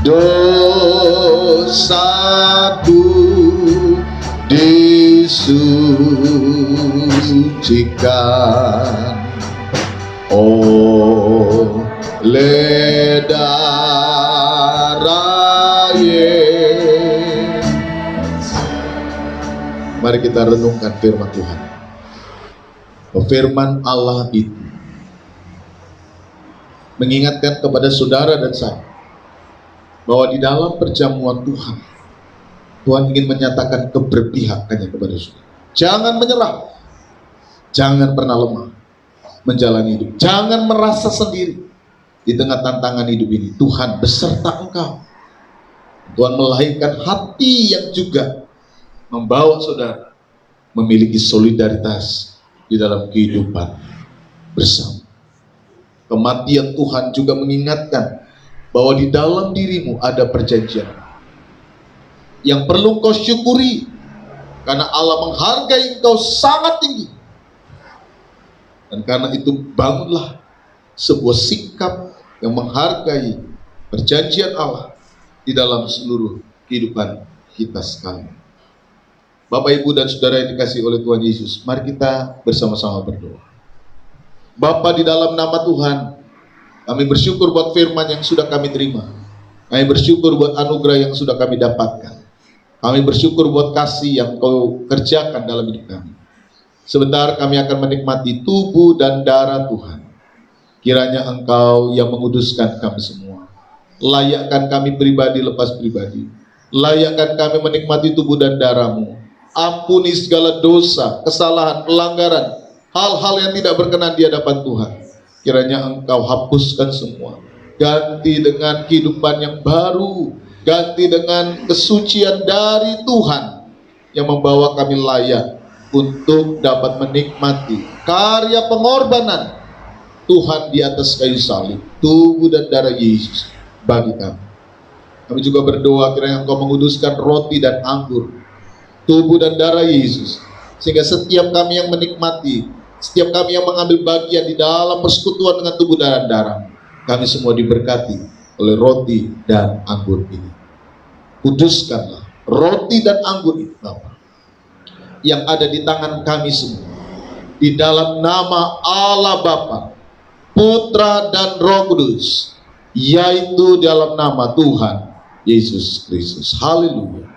Dosaku disucikan oleh darah Yesus. Mari kita renungkan firman Tuhan. Firman Allah itu mengingatkan kepada saudara dan saya bahwa di dalam perjamuan Tuhan, Tuhan ingin menyatakan keberpihakannya kepada saudara. Jangan menyerah, jangan pernah lemah menjalani hidup, jangan merasa sendiri di tengah tantangan hidup ini. Tuhan beserta engkau. Tuhan melahirkan hati yang juga membawa saudara memiliki solidaritas di dalam kehidupan bersama. Kematian Tuhan juga mengingatkan bahwa di dalam dirimu ada perjanjian yang perlu kau syukuri, karena Allah menghargai engkau sangat tinggi. Dan karena itu bangunlah sebuah sikap yang menghargai perjanjian Allah di dalam seluruh kehidupan kita sekalian. Bapak, Ibu, dan Saudara yang dikasihi oleh Tuhan Yesus, mari kita bersama-sama berdoa. Bapa, di dalam nama Tuhan, kami bersyukur buat firman yang sudah kami terima. Kami bersyukur buat anugerah yang sudah kami dapatkan. Kami bersyukur buat kasih yang Kau kerjakan dalam hidup kami. Sebentar kami akan menikmati tubuh dan darah Tuhan. Kiranya Engkau yang menguduskan kami semua. Layakkan kami pribadi lepas pribadi. Layakkan kami menikmati tubuh dan darah-Mu. Ampuni segala dosa, kesalahan, pelanggaran, hal-hal yang tidak berkenan di hadapan Tuhan. Kiranya Engkau hapuskan semua. Ganti dengan kehidupan yang baru. Ganti dengan kesucian dari Tuhan yang membawa kami layak untuk dapat menikmati karya pengorbanan Tuhan di atas kayu salib, tubuh dan darah Yesus bagi kami. Kami juga berdoa kiranya Engkau menguduskan roti dan anggur, tubuh dan darah Yesus, sehingga setiap kami yang menikmati, setiap kami yang mengambil bagian di dalam persekutuan dengan tubuh dan darah, kami semua diberkati oleh roti dan anggur ini. Kuduskanlah roti dan anggur itu, Bapa, yang ada di tangan kami semua, di dalam nama Allah Bapa, Putra dan Roh Kudus, yaitu dalam nama Tuhan Yesus Kristus. Haleluya.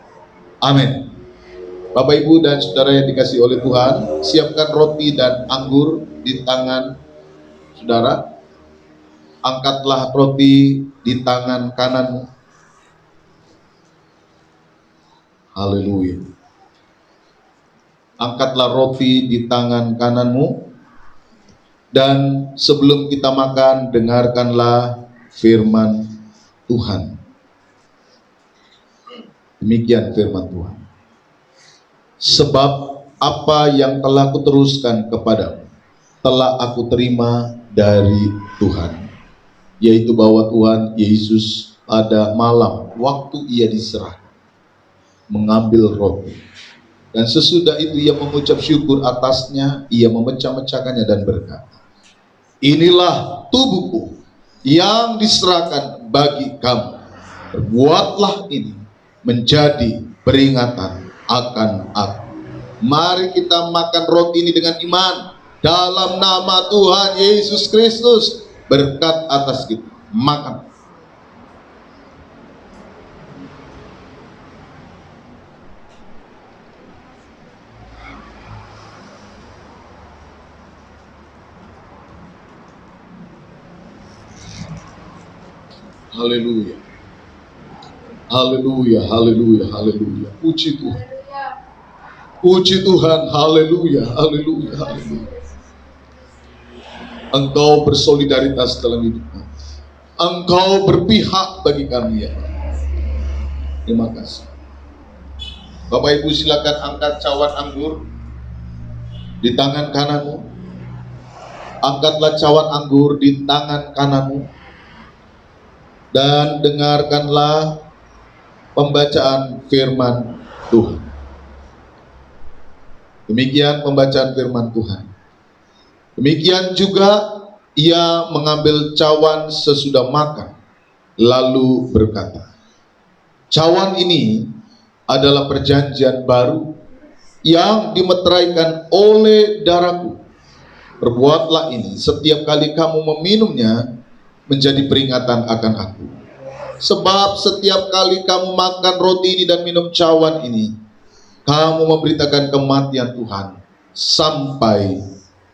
Amin. Bapak, Ibu, dan saudara yang dikasihi oleh Tuhan, siapkan roti dan anggur di tangan saudara. Angkatlah roti di tangan kananmu. Haleluya. Angkatlah roti di tangan kananmu. Dan sebelum kita makan, dengarkanlah firman Tuhan. Demikian firman Tuhan. Sebab apa yang telah kuteruskan kepadamu, telah aku terima dari Tuhan, yaitu bahwa Tuhan Yesus pada malam waktu ia diserah, mengambil roti, dan sesudah itu ia mengucap syukur atasnya, ia memecah-mecahkannya dan berkata, inilah tubuhku yang diserahkan bagi kamu. Perbuatlah ini menjadi peringatan akan aku. Mari kita makan roti ini dengan iman dalam nama Tuhan Yesus Kristus. Berkat atas kita. Makan. Haleluya. Haleluya, haleluya, haleluya. Puji Tuhan. Puji Tuhan, haleluya, haleluya, haleluya. Engkau bersolidaritas dalam hidup kami. Engkau berpihak bagi kami, ya. Terima kasih. Bapak Ibu, silakan angkat cawan anggur di tangan kananmu. Angkatlah cawan anggur di tangan kananmu. Dan dengarkanlah pembacaan firman Tuhan. Demikian pembacaan firman Tuhan. Demikian juga ia mengambil cawan sesudah makan, lalu berkata, cawan ini adalah perjanjian baru yang dimeteraikan oleh darahku. Perbuatlah ini setiap kali kamu meminumnya menjadi peringatan akan aku. Sebab setiap kali kamu makan roti ini dan minum cawan ini, kamu memberitakan kematian Tuhan sampai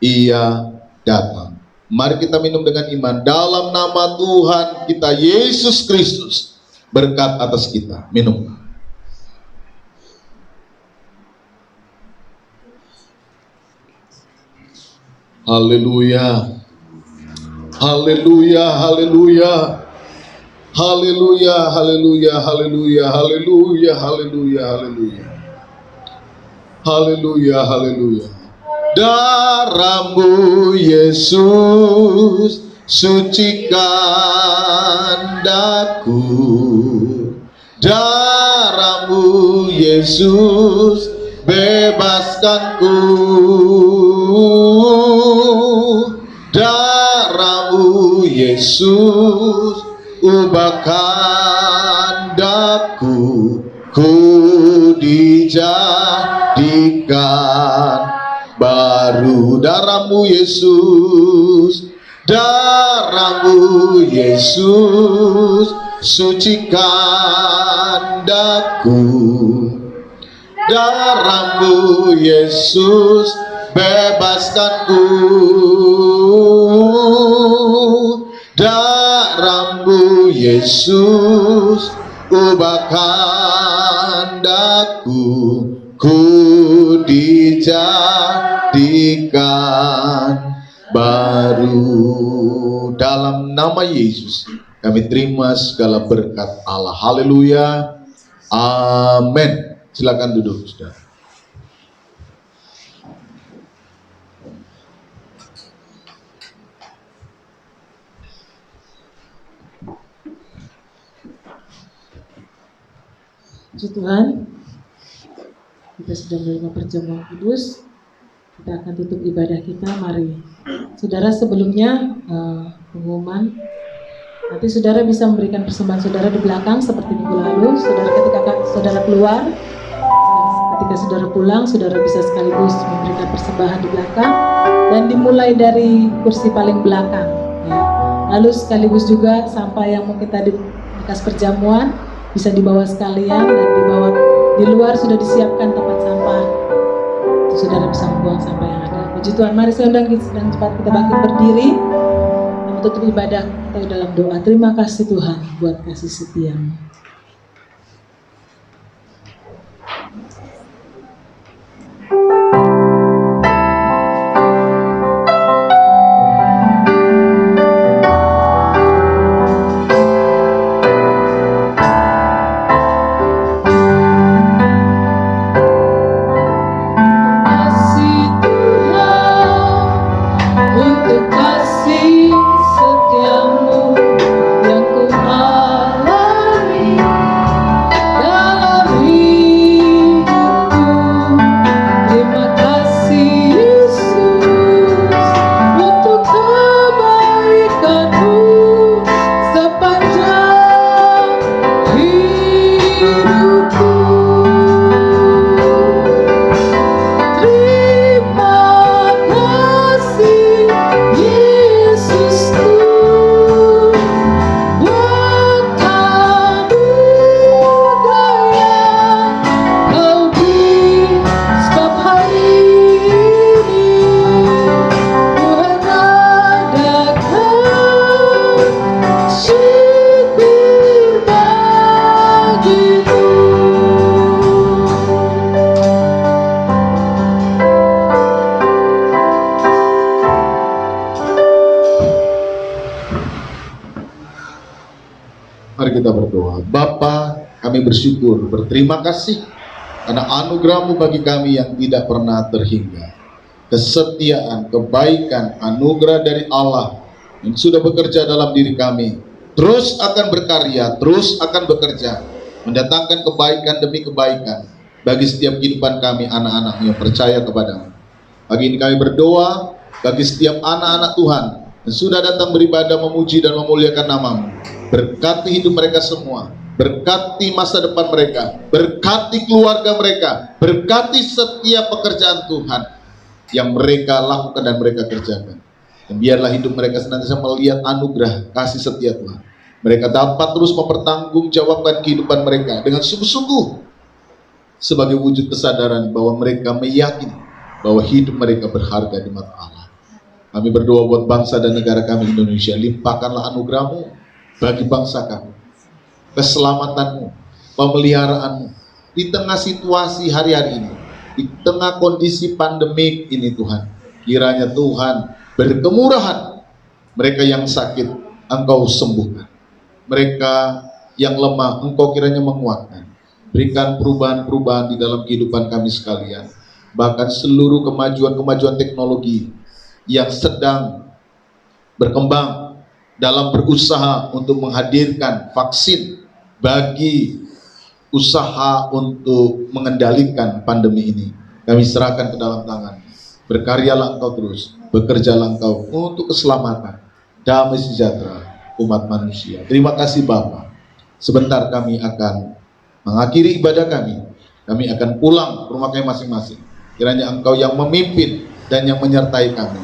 ia datang. Mari kita minum dengan iman dalam nama Tuhan kita Yesus Kristus. Berkat atas kita. Minum. Haleluya. Haleluya, haleluya. Haleluya, haleluya, haleluya, haleluya, haleluya, haleluya. Haleluya, haleluya. Darahmu Yesus sucikan daku. Darahmu Yesus bebaskanku. Darahmu Yesus ubahkan daku. Ku dijadikan baru. Darahmu Yesus, darahmu Yesus sucikan daku, darahmu Yesus bebaskanku, darahmu Yesus ubahkan daku, ku dijadikan baru. Dalam nama Yesus kami terima segala berkat Allah. Haleluya, amin. Silakan duduk, saudara. Puji Tuhan, kita sudah menerima perjamuan kudus. Kita akan tutup ibadah kita. Mari, saudara, sebelumnya pengumuman. Nanti saudara bisa memberikan persembahan saudara di belakang seperti minggu lalu. Saudara, ketika saudara keluar, ketika saudara pulang, saudara bisa sekaligus memberikan persembahan di belakang dan dimulai dari kursi paling belakang. Ya. Lalu sekaligus juga sampah yang mungkin tadi bekas perjamuan bisa dibawa sekalian, dan dibawa di luar sudah disiapkan tempat sampah. Itu saudara bisa membuang sampah yang ada. Puji Tuhan, mari saya undang sedang cepat kita bangkit berdiri dan tutup ibadah kita dalam doa. Terima kasih Tuhan buat kasih setia-Mu. Mari kita berdoa. Bapa, kami bersyukur, berterima kasih karena anugerah-Mu bagi kami yang tidak pernah terhingga. Kesetiaan, kebaikan, anugerah dari Allah yang sudah bekerja dalam diri kami, terus akan berkarya, terus akan bekerja, mendatangkan kebaikan demi kebaikan bagi setiap kehidupan kami, anak-anak-Mu yang percaya kepada-Mu. Pagi ini kami berdoa bagi setiap anak-anak Tuhan yang sudah datang beribadah, memuji dan memuliakan nama-Mu. Berkati hidup mereka semua, berkati masa depan mereka, berkati keluarga mereka, berkati setiap pekerjaan Tuhan yang mereka lakukan dan mereka kerjakan. Dan biarlah hidup mereka senantiasa melihat anugerah kasih setia Tuhan. Mereka dapat terus mempertanggungjawabkan kehidupan mereka dengan sungguh-sungguh sebagai wujud kesadaran bahwa mereka meyakini bahwa hidup mereka berharga di mata Allah. Kami berdoa buat bangsa dan negara kami Indonesia. Limpahkanlah anugerah-Mu bagi bangsa kami, keselamatan-Mu, pemeliharaanmu di tengah situasi hari-hari ini, di tengah kondisi pandemik ini Tuhan. Kiranya Tuhan berkemurahan, mereka yang sakit Engkau sembuhkan, mereka yang lemah Engkau kiranya menguatkan. Berikan perubahan-perubahan di dalam kehidupan kami sekalian, bahkan seluruh kemajuan-kemajuan teknologi yang sedang berkembang dalam berusaha untuk menghadirkan vaksin bagi usaha untuk mengendalikan pandemi ini. Kami serahkan ke dalam tangan. Berkaryalah Engkau terus, bekerjalah Engkau untuk keselamatan, damai sejahtera umat manusia. Terima kasih Bapa. Sebentar kami akan mengakhiri ibadah kami. Kami akan pulang ke rumah kami masing-masing. Kiranya Engkau yang memimpin dan yang menyertai kami,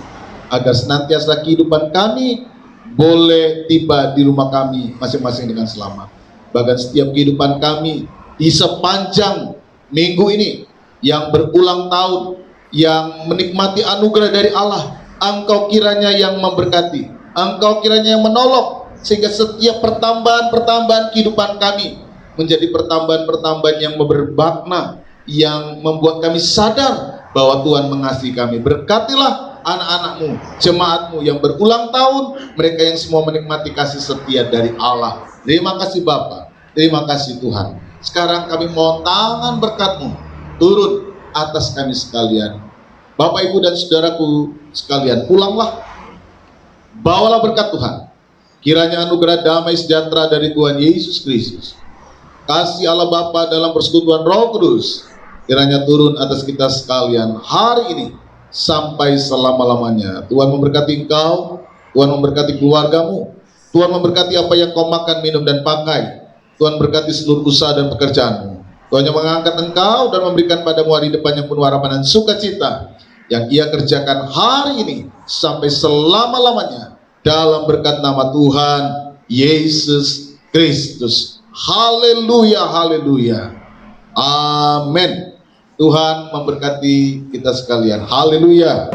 agar senantiasa kehidupan kami boleh tiba di rumah kami masing-masing dengan selamat. Bahkan setiap kehidupan kami di sepanjang minggu ini yang berulang tahun, yang menikmati anugerah dari Allah, Engkau kiranya yang memberkati, Engkau kiranya yang menolong, sehingga setiap pertambahan-pertambahan kehidupan kami menjadi pertambahan-pertambahan yang bermakna, yang membuat kami sadar bahwa Tuhan mengasihi kami. Berkatilah anak-anakmu, jemaatmu yang berulang tahun, mereka yang semua menikmati kasih setia dari Allah. Terima kasih Bapa, terima kasih Tuhan. Sekarang kami mohon tangan berkat-Mu turun atas kami sekalian. Bapak, Ibu, dan saudaraku sekalian, pulanglah, bawalah berkat Tuhan. Kiranya anugerah damai sejahtera dari Tuhan Yesus Kristus, kasih Allah Bapa dalam persekutuan Roh Kudus, kiranya turun atas kita sekalian hari ini sampai selama-lamanya. Tuhan memberkati engkau, Tuhan memberkati keluargamu, Tuhan memberkati apa yang kau makan, minum, dan pakai. Tuhan berkati seluruh usaha dan pekerjaanmu. Tuhan yang mengangkat engkau dan memberikan padamu hari depan yang penuh harapan dan sukacita, yang ia kerjakan hari ini sampai selama-lamanya, dalam berkat nama Tuhan Yesus Kristus. Haleluya, haleluya, amin. Tuhan memberkati kita sekalian. Haleluya.